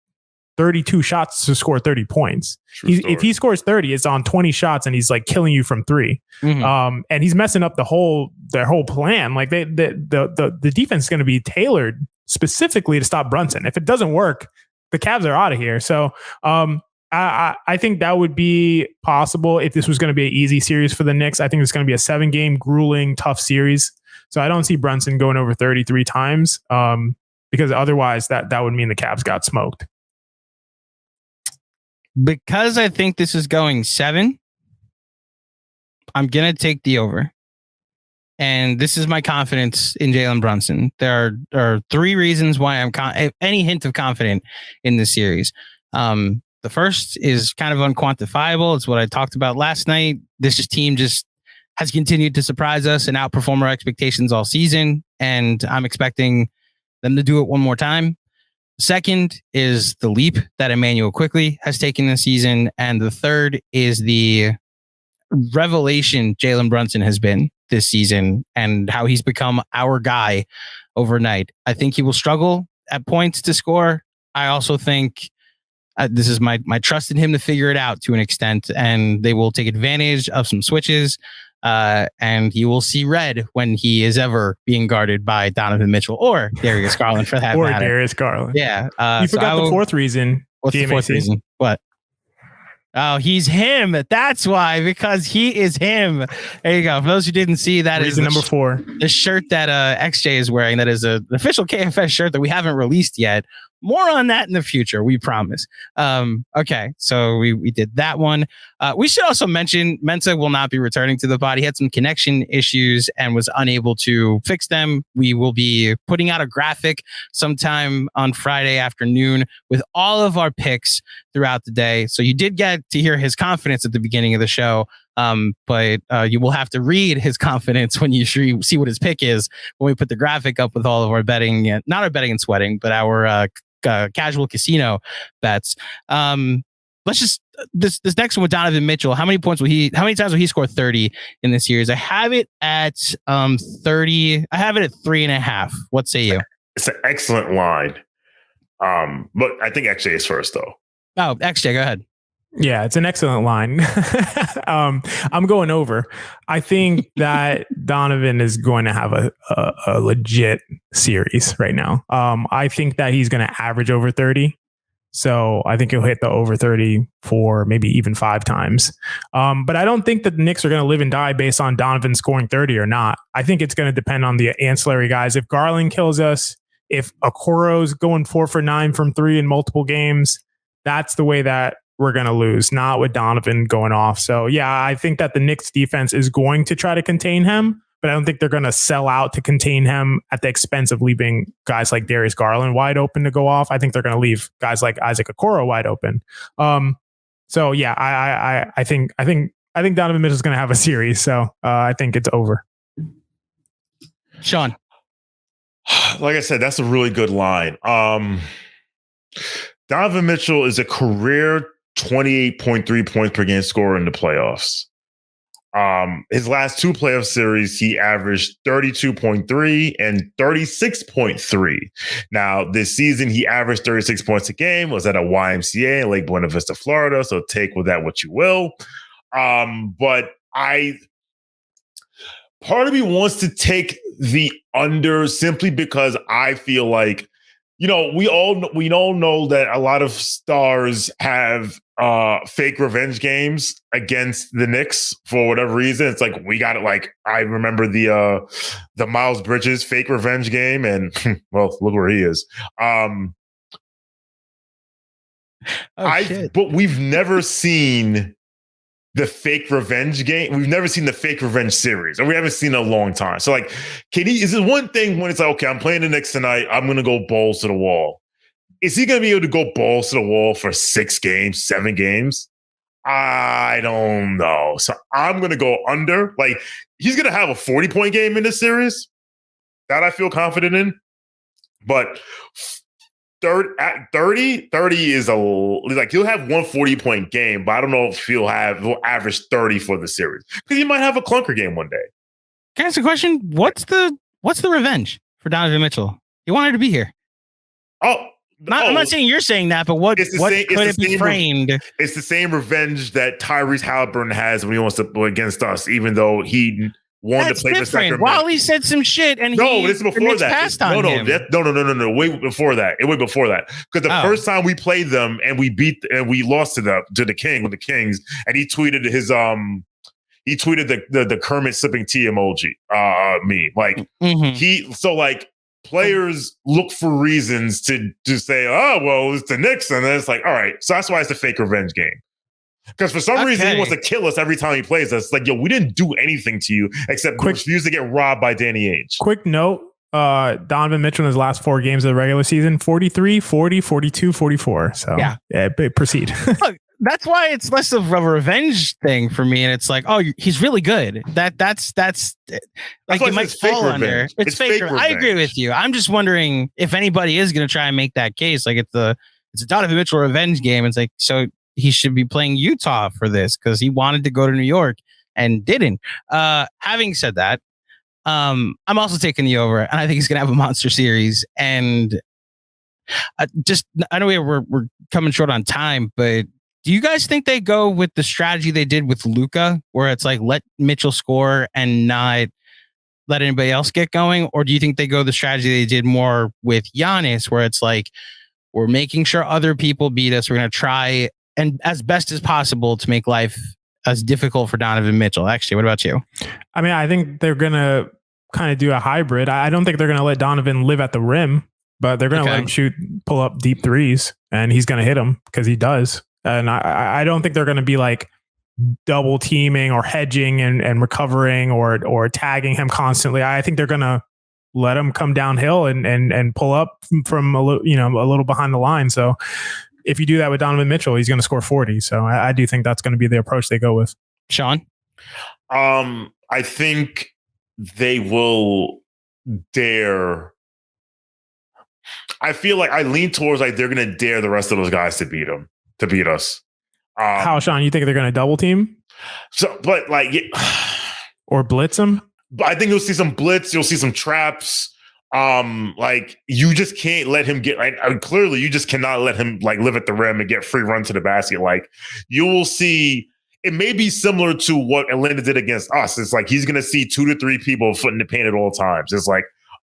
32 shots to score 30 points. If he scores 30, it's on 20 shots and he's like killing you from 3. Mm-hmm. And he's messing up their whole plan. Like the defense is going to be tailored specifically to stop Brunson. If it doesn't work, the Cavs are out of here. So I think that would be possible if this was going to be an easy series for the Knicks. I think it's going to be a 7-game grueling, tough series. So I don't see Brunson going over 33 times because otherwise that would mean the Cavs got smoked. Because I think this is going 7, I'm going to take the over. And this is my confidence in Jalen Brunson. There are 3 reasons why I'm any hint of confident in this series. The first is kind of unquantifiable. It's what I talked about last night. This team just has continued to surprise us and outperform our expectations all season. And I'm expecting them to do it one more time. Second is the leap that Emmanuel Quickly has taken this season. And the third is the revelation Jalen Brunson has been this season and how he's become our guy overnight. I think he will struggle at points to score. I also think this is my trust in him to figure it out to an extent, and they will take advantage of some switches. And he will see red when he is ever being guarded by Donovan Mitchell or Darius Garland for that matter. Darius Garland. Yeah. You forgot the 4th reason. What's GMAC? the 4th reason? What? Oh, he's him. That's why, because he is him. There you go. For those who didn't see, that reason is number 4. The shirt that XJ is wearing. That is an official KFS shirt that we haven't released yet. More on that in the future, we promise. Okay, so we did that one. We should also mention Mensah will not be returning to the pod. He had some connection issues and was unable to fix them. We will be putting out a graphic sometime on Friday afternoon with all of our picks throughout the day. So you did get to hear his confidence at the beginning of the show. But you will have to read his confidence when you see what his pick is when we put the graphic up with all of our betting, not our betting and sweating, but our casual casino bets. Let's just this next one with Donovan Mitchell. How many times will he score 30 in this series? I have it at 30. I have it at 3.5. What say you? It's an excellent line. But I think XJ is first though. Oh, XJ, go ahead. Yeah, it's an excellent line. I'm going over. I think that Donovan is going to have a legit series right now. I think that he's going to average over 30. So I think he'll hit the over 30 4, maybe even 5 times. But I don't think that the Knicks are going to live and die based on Donovan scoring 30 or not. I think it's going to depend on the ancillary guys. If Garland kills us, if Okoro's going 4 for 9 from 3 in multiple games, that's the way that we're going to lose, not with Donovan going off. So, yeah, I think that the Knicks defense is going to try to contain him, but I don't think they're going to sell out to contain him at the expense of leaving guys like Darius Garland wide open to go off. I think they're going to leave guys like Isaac Okoro wide open. So, yeah, I think Donovan Mitchell is going to have a series. So, I think it's over. Shawn. Like I said, that's a really good line. Donovan Mitchell is a career 28.3 points per game scorer in the playoffs. His last 2 playoff series, he averaged 32.3 and 36.3. Now, this season, he averaged 36 points a game, was at a YMCA in Lake Buena Vista, Florida. So take with that what you will. But part of me wants to take the under simply because I feel like, we all know that a lot of stars have fake revenge games against the Knicks for whatever reason. It's like we got it. Like I remember the Miles Bridges fake revenge game, and well, look where he is. But we've never seen the fake revenge game. We've never seen the fake revenge series, or we haven't seen it in a long time. So, like, is it one thing when it's like, okay, I'm playing the Knicks tonight, I'm going to go balls to the wall. Is he going to be able to go balls to the wall for 6 games, 7 games? I don't know. So I'm going to go under. Like, he's going to have a 40-point game in this series. That I feel confident in. But 30 is like he'll have one 40-point game, but I don't know if he'll average 30 for the series because he might have a clunker game one day. Can I ask a question? What's the revenge for Donovan Mitchell? He wanted to be here. I'm not saying you're saying that, but what could it be framed? It's the same revenge that Tyrese Halliburton has when he wants to play against us, even though he wanted to play for Sacramento. Wally said some shit, and this is before that. No. Way before that. Because the first time we played them and we lost to the Kings, and he tweeted the Kermit sipping tea emoji meme. Like players look for reasons to say, oh well, it's the Knicks, and then it's like, all right, so that's why it's a fake revenge game. Because for some reason, he wants to kill us every time he plays us. Like, yo, we didn't do anything to you except refuse to get robbed by Danny Ainge. Quick note, Donovan Mitchell in his last 4 games of the regular season, 43, 40, 42, 44. So, yeah proceed. Look, that's why it's less of a revenge thing for me. And it's like, oh, he's really good. That's like it might fall under. It's fake. I agree with you. I'm just wondering if anybody is going to try and make that case. Like, it's a Donovan Mitchell revenge game. It's like, so he should be playing Utah for this because he wanted to go to New York and didn't. Having said that, I'm also taking the over, and I think he's going to have a monster series. And I know we're coming short on time, but do you guys think they go with the strategy they did with Luka, where it's like let Mitchell score and not let anybody else get going? Or do you think they go the strategy they did more with Giannis, where it's like we're making sure other people beat us, we're going to try and as best as possible to make life as difficult for Donovan Mitchell? Actually, what about you? I mean, I think they're going to kind of do a hybrid. I don't think they're going to let Donovan live at the rim. but they're going to let him pull up deep threes, and he's going to hit them because he does. And I don't think they're going to be like double teaming or hedging and recovering or tagging him constantly. I think they're going to let him come downhill and pull up from a little behind the line. So if you do that with Donovan Mitchell, he's going to score 40. So I do think that's going to be the approach they go with. Shawn? I think they will dare. I feel like I lean towards like they're going to dare the rest of those guys to beat us. How, Shawn? You think they're going to double team? So, but like, or blitz them? I think you'll see some blitz. You'll see some traps. Like you just can't let him get. Clearly, you just cannot let him like live at the rim and get free run to the basket. Like you will see. It may be similar to what Atlanta did against us. It's like he's going to see 2 to 3 people foot in the paint at all times. It's like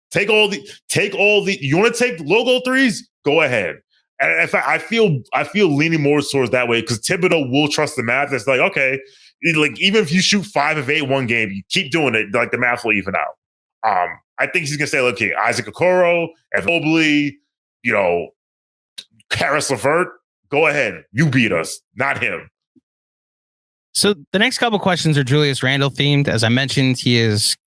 take all the. You want to take logo threes? Go ahead. And in fact, I feel leaning more towards that way because Thibodeau will trust the math. It's like okay, like even if you shoot 5 of 8 one game, you keep doing it. Like the math will even out. I think he's going to say, okay, Isaac Okoro, Evan Mobley, Karis LeVert, go ahead. You beat us, not him. So the next couple questions are Julius Randle themed. As I mentioned, he is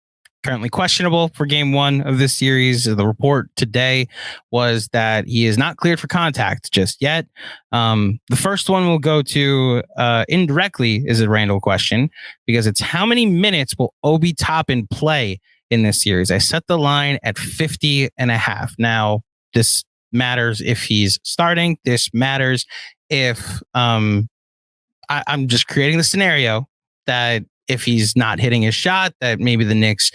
currently questionable for game 1 of this series. The report today was that he is not cleared for contact just yet. The first one we'll go to indirectly is a Randle question because it's how many minutes will Obi Toppin play in this series? I set the line at 50.5. Now, this matters if he's starting. This matters if I'm just creating the scenario that if he's not hitting his shot, that maybe the Knicks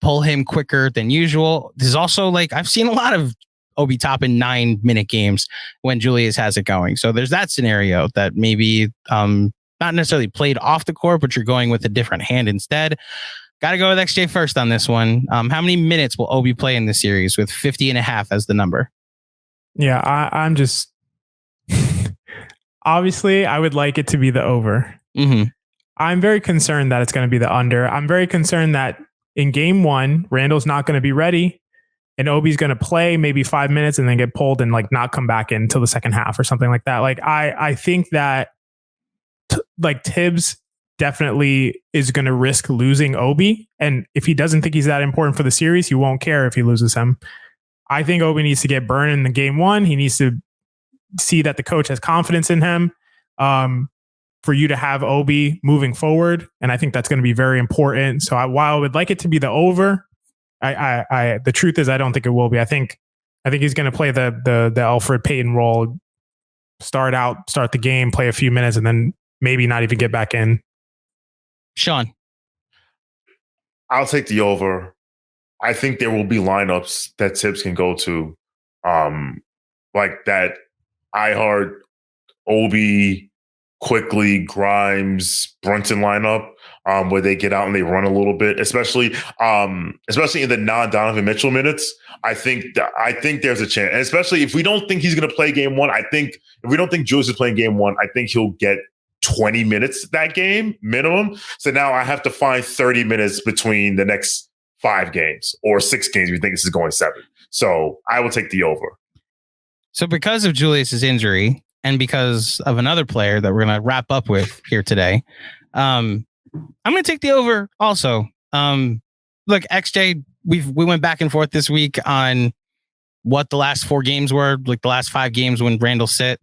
pull him quicker than usual. There's also like I've seen a lot of Obi Toppin 9-minute games when Julius has it going. So there's that scenario that maybe not necessarily played off the court, but you're going with a different hand instead. Got to go with XJ first on this one. How many minutes will Obi play in this series with 50.5 as the number? Yeah, I'm just obviously I would like it to be the over. Mm-hmm. I'm very concerned that it's going to be the under. I'm very concerned that in game 1, Randle's not going to be ready and Obi's going to play maybe 5 minutes and then get pulled and like not come back in until the second half or something like that. Like I think that like Tibbs definitely is going to risk losing Obi. And if he doesn't think he's that important for the series, he won't care if he loses him. I think Obi needs to get burned in the game 1. He needs to see that the coach has confidence in him for you to have Obi moving forward. And I think that's going to be very important. So while I would like it to be the over, the truth is I don't think it will be. I think he's going to play the Alfred Payton role, start the game, play a few minutes, and then maybe not even get back in. Shawn? I'll take the over. I think there will be lineups that Tibbs can go to, like that iHeart, Obi, Quickly, Grimes, Brunson lineup, where they get out and they run a little bit, especially in the non-Donovan Mitchell minutes. I think there's a chance, and especially if we don't think he's going to play game 1. If we don't think Julius is playing game 1, I think he'll get 20 minutes that game minimum. So now I have to find 30 minutes between the next 5 games or 6 games. We think this is going 7. So I will take the over. So because of Julius's injury and because of another player that we're going to wrap up with here today, I'm going to take the over also. Look, XJ, we went back and forth this week on what the last 4 games were, like the last 5 games when Randle sat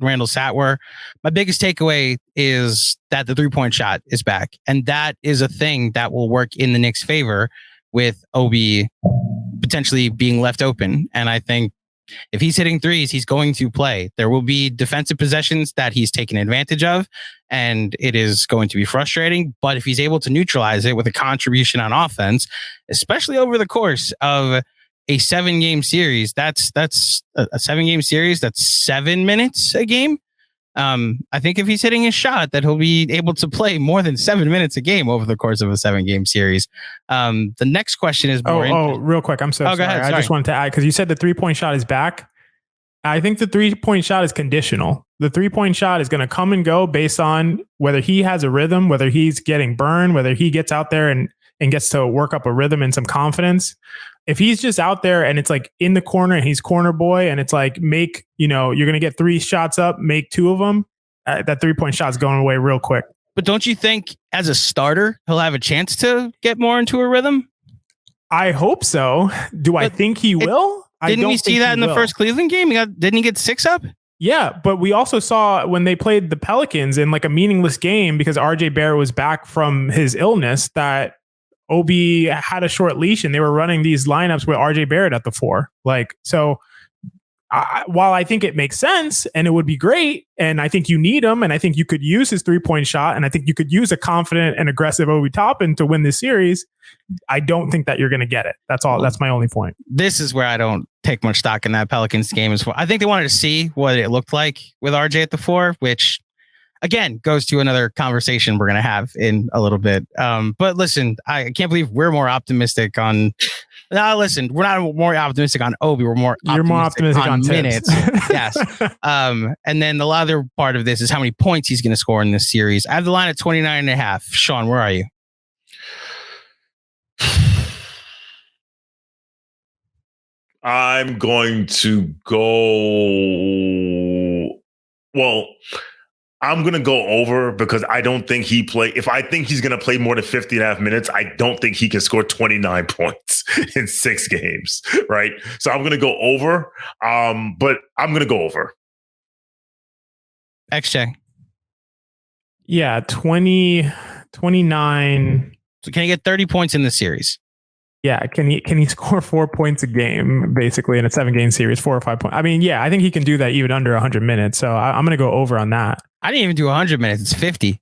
were. My biggest takeaway is that the 3-point shot is back. And that is a thing that will work in the Knicks' favor with Obi potentially being left open. And I think if he's hitting threes, he's going to play. There will be defensive possessions that he's taken advantage of, and it is going to be frustrating. But if he's able to neutralize it with a contribution on offense, especially over the course of a 7-game series, that's a 7-game series. That's 7 minutes a game. I think if he's hitting his shot, that he'll be able to play more than 7 minutes a game over the course of a 7-game series. The next question is more. Real quick. I'm so sorry. Go ahead, I just wanted to add, because you said the 3-point shot is back. I think the 3-point shot is conditional. The 3-point shot is going to come and go based on whether he has a rhythm, whether he's getting burned, whether he gets out there and gets to work up a rhythm and some confidence. if he's just out there and it's like in the corner and he's corner boy and it's like you're going to get 3 shots up, make 2 of them, that 3-point shot's going away real quick. But don't you think as a starter, he'll have a chance to get more into a rhythm? I hope so. Do I think he will? Didn't we see that in the first Cleveland game? Didn't he get 6 up? Yeah, but we also saw when they played the Pelicans in like a meaningless game because RJ Barrett was back from his illness that Obi had a short leash and they were running these lineups with RJ Barrett at the 4. While I think it makes sense and it would be great, and I think you need him, and I think you could use his 3-point shot, and I think you could use a confident and aggressive Obi Toppin to win this series, I don't think that you're going to get it. That's all. That's my only point. This is where I don't take much stock in that Pelicans game. I think they wanted to see what it looked like with RJ at the 4, which again goes to another conversation we're going to have in a little bit. But listen, I can't believe we're more optimistic on. Now, listen, we're not more optimistic on Obi. You're more optimistic on minutes. Yes. And then the other part of this is how many points he's going to score in this series. I have the line at 29.5. Shawn, where are you? I'm going to go. Well, I'm going to go over because I don't think if I think he's going to play more than 50.5 minutes, I don't think he can score 29 points in 6 games. Right. So I'm going to go over. But I'm going to go over. XJ. Yeah. 29. So can he get 30 points in this series? Yeah. Can he score 4 points a game, basically in a 7-game series, 4 or 5 points? I mean, yeah, I think he can do that even under 100 minutes. So I'm going to go over on that. I didn't even do 100 minutes. It's 50.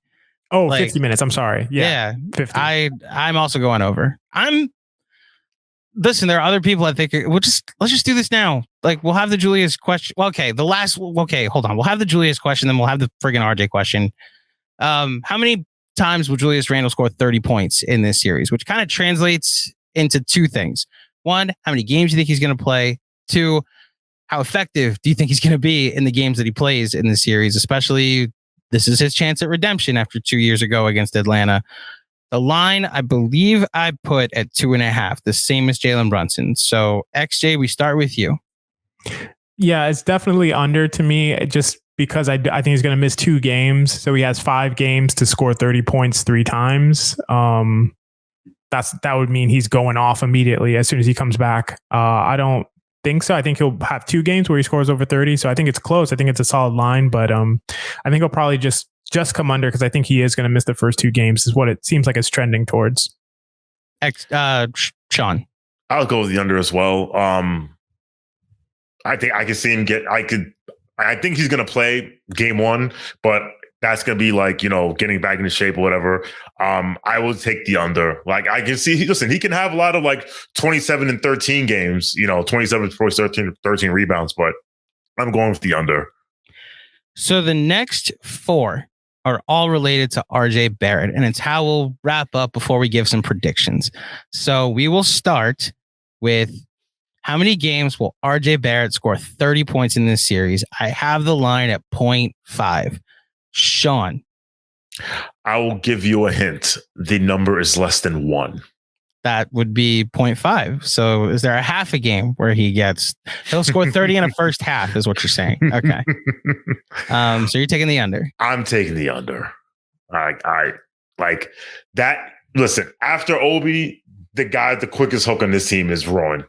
Oh, 50 minutes. I'm sorry. Yeah. 50. I'm also going over. Listen, there are other people I think let's just do this now. Like we'll have the Julius question. Well, hold on. We'll have the Julius question. Then we'll have the friggin' RJ question. How many times will Julius Randle score 30 points in this series? Which kind of translates into 2 things. 1, how many games do you think he's going to play? 2, how effective do you think he's going to be in the games that he plays in this series? Especially, this is his chance at redemption after 2 years ago against Atlanta. The line, I believe I put at 2.5, the same as Jalen Brunson. So, XJ, we start with you. Yeah, it's definitely under to me, just because I think he's going to miss 2 games. So he has 5 games to score 30 points 3 times. That would mean he's going off immediately as soon as he comes back. I don't think so. I think he'll have 2 games where he scores over 30. So I think it's close. I think it's a solid line, but I think he'll probably just come under because I think he is going to miss the first 2 games is what it seems like it's trending towards. Shawn. I'll go with the under as well. I think I can see him I think he's going to play game 1, but that's going to be like, getting back into shape or whatever. I will take the under. Like I can see, listen, he can have a lot of like 27 and 13 games, 27 points, 13 rebounds, but I'm going with the under. So the next 4 are all related to RJ Barrett, and it's how we'll wrap up before we give some predictions. So we will start with how many games will RJ Barrett score 30 points in this series? I have the line at 0.5. Shawn. I will give you a hint. The number is less than 1. That would be 0.5. So is there a half a game where he'll score 30 in a first half is what you're saying. Okay. So you're taking the under. I'm taking the under. I like that. Listen, after Obi, the quickest hook on this team is Rowan.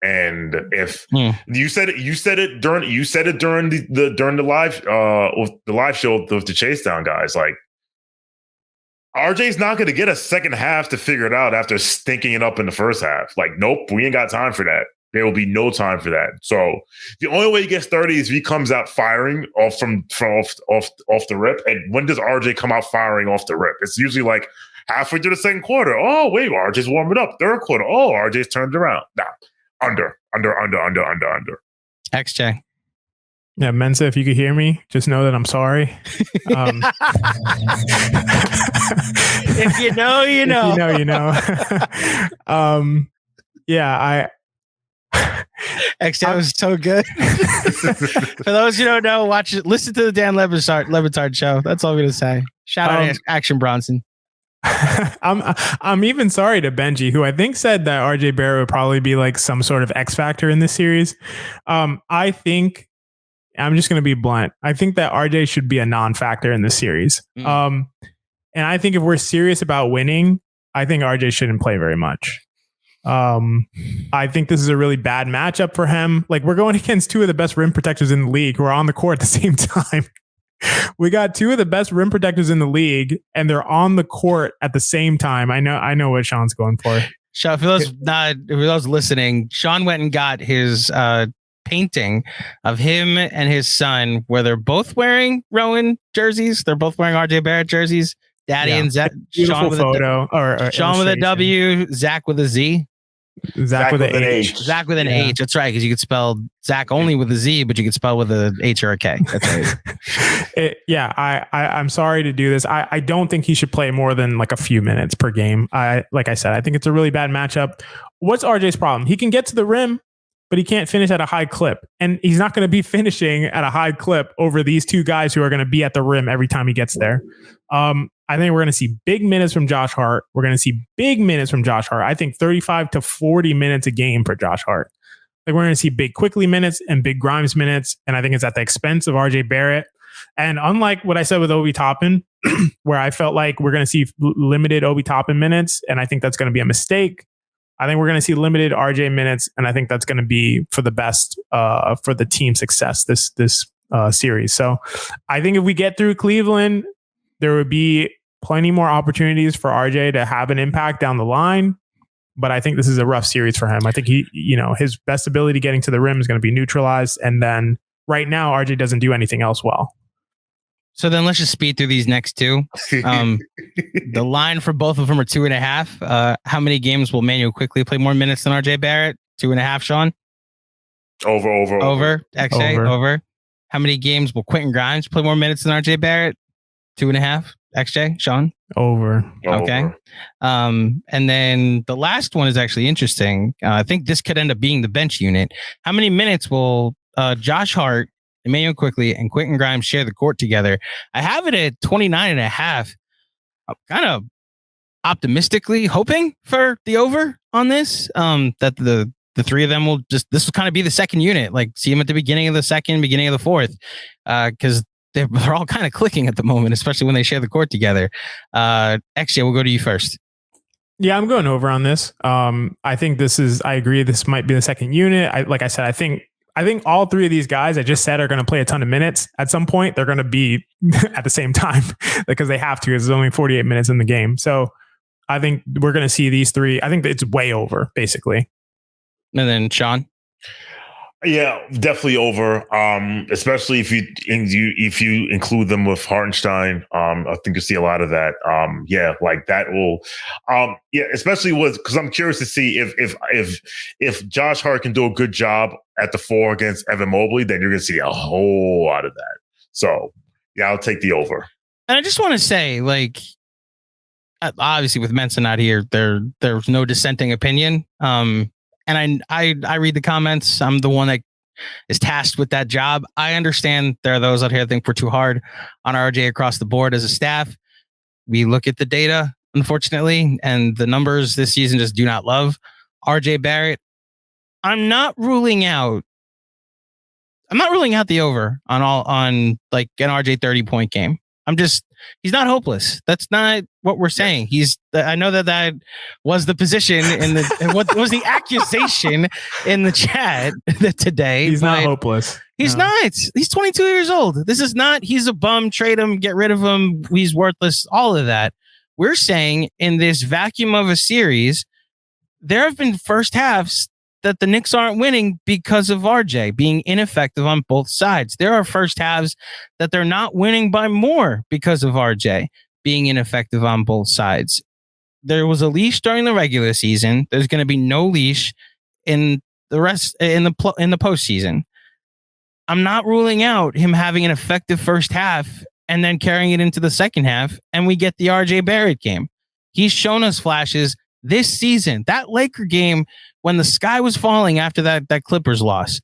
And if you said it during the live show with the Chase Down guys, like RJ's not going to get a second half to figure it out after stinking it up in the first half. Like, nope, we ain't got time for that. There will be no time for that. So the only way he gets 30 is if he comes out firing off off the rip. And when does RJ come out firing off the rip? It's usually like halfway through the second quarter. Oh wait, RJ's warming up. Third quarter. Oh, RJ's turned around. Nah. Under. XJ. Yeah, Mensa, if you could hear me, just know that I'm sorry. If you know, you know. If you know, you know. Yeah, XJ was so good. For those who don't know, listen to the Dan Le Batard show. That's all I'm going to say. Shout out Action Bronson. I'm even sorry to Benji, who I think said that RJ Barrett would probably be like some sort of X factor in this series. I think I'm just going to be blunt. I think that RJ should be a non-factor in this series. And I think if we're serious about winning, I think RJ shouldn't play very much. I think this is a really bad matchup for him. Like, we're going against two of the best rim protectors in the league who are on the court at the same time. We got two of the best rim protectors in the league, and they're on the court at the same time. I know what Sean's going for. Sean, for those listening, Sean went and got his painting of him and his son, where they're both wearing Rowan jerseys. They're both wearing RJ Barrett jerseys. Daddy and Zach. Sean with photo, or Sean with a W, Zach with a Z. Zach with an H. Zach with an H. That's right, because you could spell Zach only with a Z, but you could spell with a H or a K. That's right. I'm sorry to do this. I don't think he should play more than like a few minutes per game. Like I said, I think it's a really bad matchup. What's RJ's problem? He can get to the rim, but he can't finish at a high clip. And he's not going to be finishing at a high clip over these two guys who are going to be at the rim every time he gets there. I think we're going to see big minutes from Josh Hart. We're going to see big minutes from Josh Hart. I think 35 to 40 minutes a game for Josh Hart. Like, we're going to see big Quickly minutes and big Grimes minutes. And I think it's at the expense of RJ Barrett. And unlike what I said with Obi Toppin, where I felt like we're going to see limited Obi Toppin minutes, and I think that's going to be a mistake. I think we're going to see limited RJ minutes, and I think that's going to be for the best for the team success this series. So I think if we get through Cleveland, there would be plenty more opportunities for RJ to have an impact down the line. But I think this is a rough series for him. I think his best ability getting to the rim is going to be neutralized. And then right now, RJ doesn't do anything else well. So then let's just speed through these next two. The line for both of them are 2.5. How many games will Manuel Quickly play more minutes than RJ Barrett? 2.5, Sean? Over. XJ, over. How many games will Quentin Grimes play more minutes than RJ Barrett? 2.5. XJ, Sean? Over. Okay. And then the last one is actually interesting. I think this could end up being the bench unit. How many minutes will Josh Hart, Emmanuel Quickly, and Quentin Grimes share the court together? I have it at 29.5. I'm kind of optimistically hoping for the over on this. That the three of them this will kind of be the second unit. Like, see them at the beginning of the second, beginning of the fourth, because they're all kind of clicking at the moment, especially when they share the court together. XJ, we'll go to you first. Yeah, I'm going over on this. I think I agree. This might be the second unit. Like I said, I think all three of these guys I just said are going to play a ton of minutes. At some point, they're going to be at the same time because they have to. There's only 48 minutes in the game. So I think we're going to see these three. I think it's way over, basically. And then Sean? Yeah, definitely over. Especially if you include them with Hartenstein. I think you'll see a lot of that. Like that will. Especially because I'm curious to see if Josh Hart can do a good job at the 4 against Evan Mobley, then you're going to see a whole lot of that. So yeah, I'll take the over. And I just want to say, like, obviously with Mensa not here, there's no dissenting opinion. And I read the comments. I'm the one that is tasked with that job. I understand there are those out here that think we're too hard on RJ across the board as a staff. We look at the data, unfortunately, and the numbers this season just do not love RJ Barrett. I'm not ruling out the over on like an RJ 30-point game. He's not hopeless. That's not what we're saying. I know that was the position what was the accusation in the chat today. He's not hopeless. He's not. He's 22 years old. This is not, he's a bum, trade him, get rid of him. He's worthless. All of that. We're saying in this vacuum of a series, there have been first halves that the Knicks aren't winning because of RJ being ineffective on both sides. There are first halves that they're not winning by more because of RJ being ineffective on both sides. There was a leash during the regular season. There's going to be no leash in the rest in the postseason. I'm not ruling out him having an effective first half and then carrying it into the second half, and we get the RJ Barrett game. He's shown us flashes this season. That Laker game, when the sky was falling after that Clippers loss,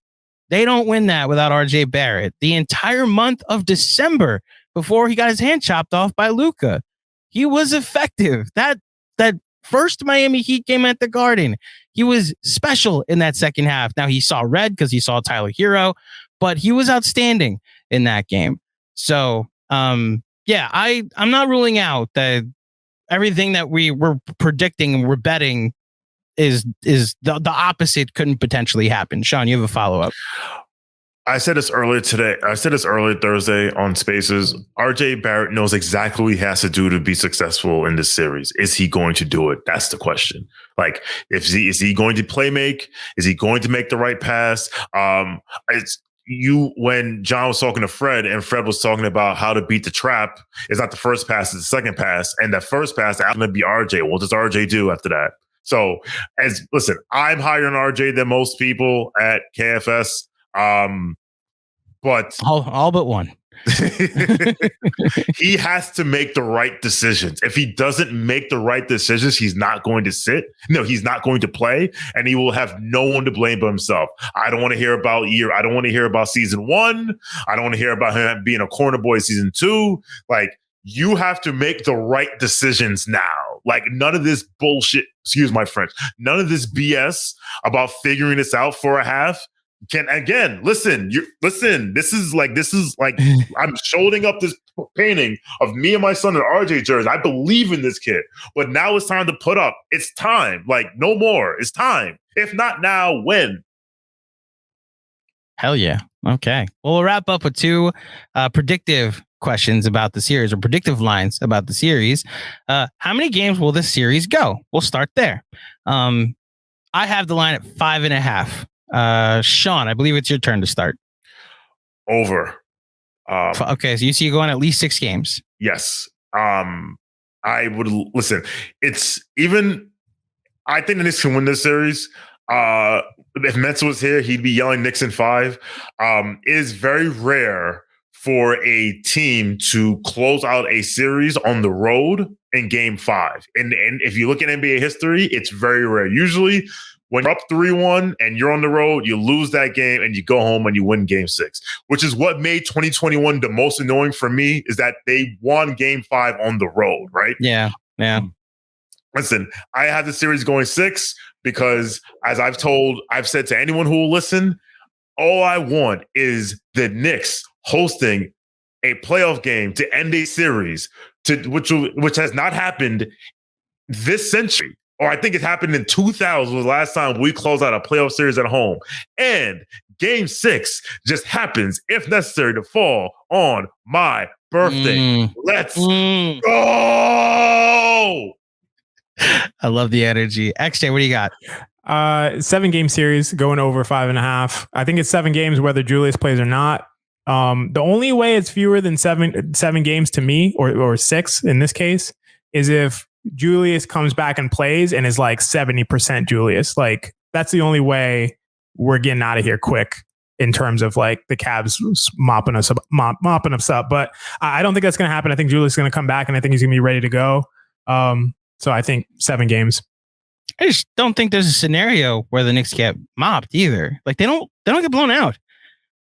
they don't win that without RJ Barrett. The entire month of December, before he got his hand chopped off by Luka, he was effective. That first Miami Heat game at the Garden, he was special in that second half. Now he saw red because he saw Tyler Hero, but he was outstanding in that game. So, I'm not ruling out that everything that we were predicting and we're betting is the opposite couldn't potentially happen. Shawn, you have a follow-up. I said this earlier today. I said this earlier Thursday on Spaces. RJ Barrett knows exactly what he has to do to be successful in this series. Is he going to do it? That's the question. Like, is he going to play make? Is he going to make the right pass? When John was talking to Fred and Fred was talking about how to beat the trap, it's not the first pass, it's the second pass. And that first pass is going to be RJ. What does RJ do after that? So, listen, I'm higher on RJ than most people at KFS. But all but one. He has to make the right decisions. If he doesn't make the right decisions, he's not going to sit. No, he's not going to play, and he will have no one to blame but himself. I don't want to hear about I don't want to hear about season 1. I don't want to hear about him being a corner boy season 2. Like, you have to make the right decisions now. Like, none of this bullshit, excuse my French, none of this BS about figuring this out for a half. Listen, this is like I'm holding up this painting of me and my son in RJ jersey. I believe in this kid, but now it's time to put up. It's time. Like, no more. It's time. If not now, when? Hell yeah. Okay. Well, we'll wrap up with 2 predictive questions about the series, or predictive lines about the series. How many games will this series go? We'll start there. I have the line at 5.5. Shawn, I believe it's your turn to start. Over. Okay, so you see you going at least 6 games. Yes. I would listen. It's even. I think the Knicks can win this series. If Metz was here, he'd be yelling Knicks in 5. It is very rare for a team to close out a series on the road in Game 5. And if you look at NBA history, it's very rare. Usually, when you're up 3-1 and you're on the road, you lose that game and you go home and you win Game 6, which is what made 2021 the most annoying for me, is that they won Game 5 on the road, right? Yeah. Listen, I have the series going 6 because, as I've said to anyone who will listen, all I want is the Knicks hosting a playoff game to end a series, which has not happened this century. Or I think it happened in 2000 was the last time we closed out a playoff series at home. And Game 6 just happens, if necessary, to fall on my birthday. Let's go! I love the energy. XJ, what do you got? 7-game series going over 5.5. I think it's 7 games whether Julius plays or not. The only way it's fewer than seven games to me, or 6 in this case, is if Julius comes back and plays and is like 70% Julius. Like, that's the only way we're getting out of here quick in terms of like the Cavs mopping us up. But I don't think that's going to happen. I think Julius is going to come back and I think he's going to be ready to go. So I think 7 games. I just don't think there's a scenario where the Knicks get mopped either. Like, they don't get blown out.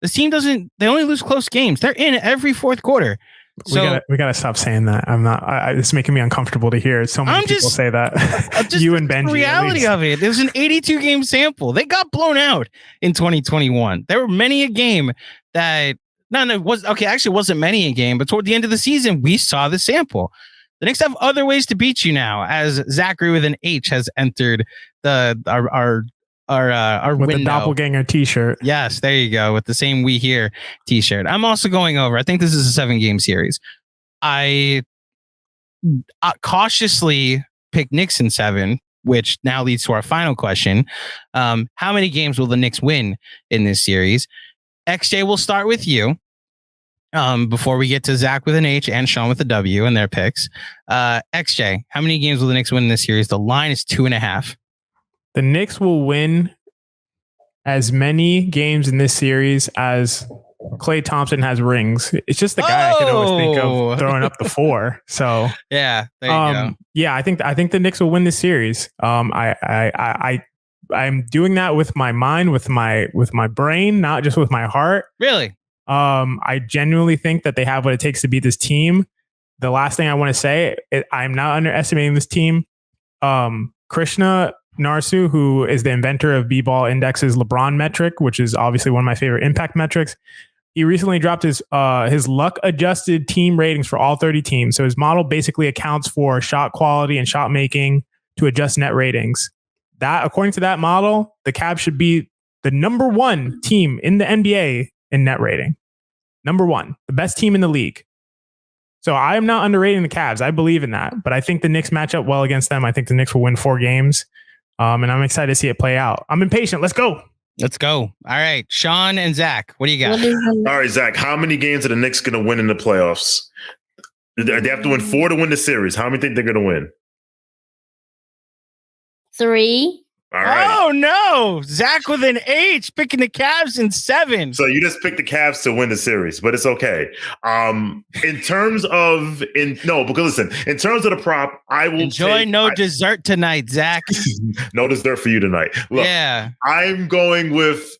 This team they only lose close games. They're in every fourth quarter. So we gotta stop saying that. It's making me uncomfortable to hear so many people say that. You and Benji. The reality of it. There's an 82 game sample. They got blown out in 2021. There were many a game that actually wasn't many a game, but toward the end of the season, we saw the sample. The Knicks have other ways to beat you now, as Zachary with an H has entered our with window. The doppelganger t-shirt. Yes, there you go, with the same We Here t-shirt. I'm also going over. I think this is a 7-game series. I cautiously pick Knicks in 7, which now leads to our final question. How many games will the Knicks win in this series? XJ, we'll start with you. Before we get to Zach with an H and Shawn with a W and their picks. XJ, how many games will the Knicks win in this series? The line is 2.5. The Knicks will win as many games in this series as Klay Thompson has rings. It's just the guy I could always think of throwing up the 4. So yeah, there you go. Yeah, I think the Knicks will win this series. I'm doing that with my mind, with my brain, not just with my heart. Really? I genuinely think that they have what it takes to beat this team. the last thing I want to say, I'm not underestimating this team. Krishna Narsu, who is the inventor of B-Ball Index's LeBron metric, which is obviously one of my favorite impact metrics, he recently dropped his luck-adjusted team ratings for all 30 teams. So his model basically accounts for shot quality and shot making to adjust net ratings. That, according to that model, the Cavs should be the number one team in the NBA in net rating. Number one, the best team in the league. So I am not underrating the Cavs. I believe in that, but I think the Knicks match up well against them. I think the Knicks will win 4 games, and I'm excited to see it play out. I'm impatient. Let's go. Let's go. All right, Sean and Zach, what do you got? All right, Zach, how many games are the Knicks going to win in the playoffs? They have to win 4 to win the series. How many think they're going to win? 3. All right. Oh, no. Zach with an H picking the Cavs in 7. So you just picked the Cavs to win the series, but it's okay. In terms of in terms of the prop, I will enjoy dessert tonight, Zach. No dessert for you tonight. Look, yeah. I'm going with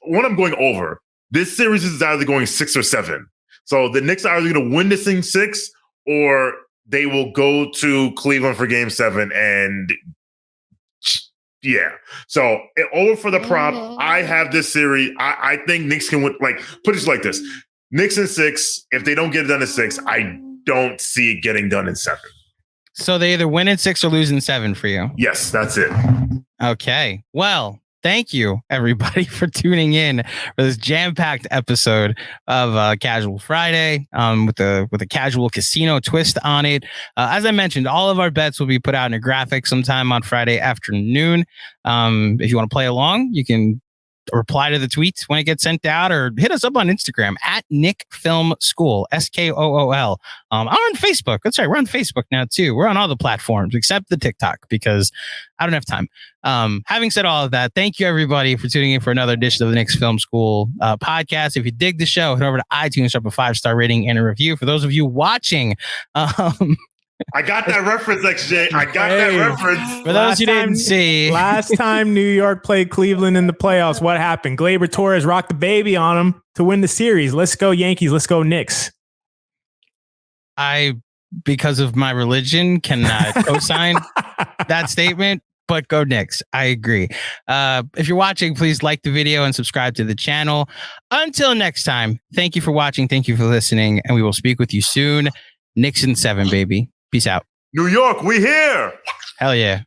what I'm going over. This series is either going 6 or 7. So the Knicks are either going to win this thing 6 or they will go to Cleveland for game 7 and yeah. So over for the prop, I have this series. I think Knicks can win. Like, put it like this: Knicks in 6. If they don't get it done in 6, I don't see it getting done in 7. So they either win in 6 or lose in 7 for you. Yes, that's it. Okay. Well, thank you, everybody, for tuning in for this jam-packed episode of Casual Friday with a Casual Casino twist on it. As I mentioned, all of our bets will be put out in a graphic sometime on Friday afternoon. If you want to play along, you can reply to the tweets when it gets sent out or hit us up on Instagram at Knicks Film School, SKOOL. I'm on Facebook. That's right. We're on Facebook now, too. We're on all the platforms except the TikTok because I don't have time. Having said all of that, thank you, everybody, for tuning in for another edition of the Knicks Film School podcast. If you dig the show, head over to iTunes, drop a 5-star rating and a review. For those of you watching, I got that reference, XJ. I got that reference. For those you didn't see. Last time New York played Cleveland in the playoffs, what happened? Gleyber Torres rocked the baby on him to win the series. Let's go Yankees. Let's go Knicks. I, because of my religion, cannot co-sign that statement, but go Knicks. I agree. If you're watching, please like the video and subscribe to the channel. Until next time, thank you for watching. Thank you for listening, and we will speak with you soon. Knicks in 7, baby. Peace out. New York, we here. Hell yeah.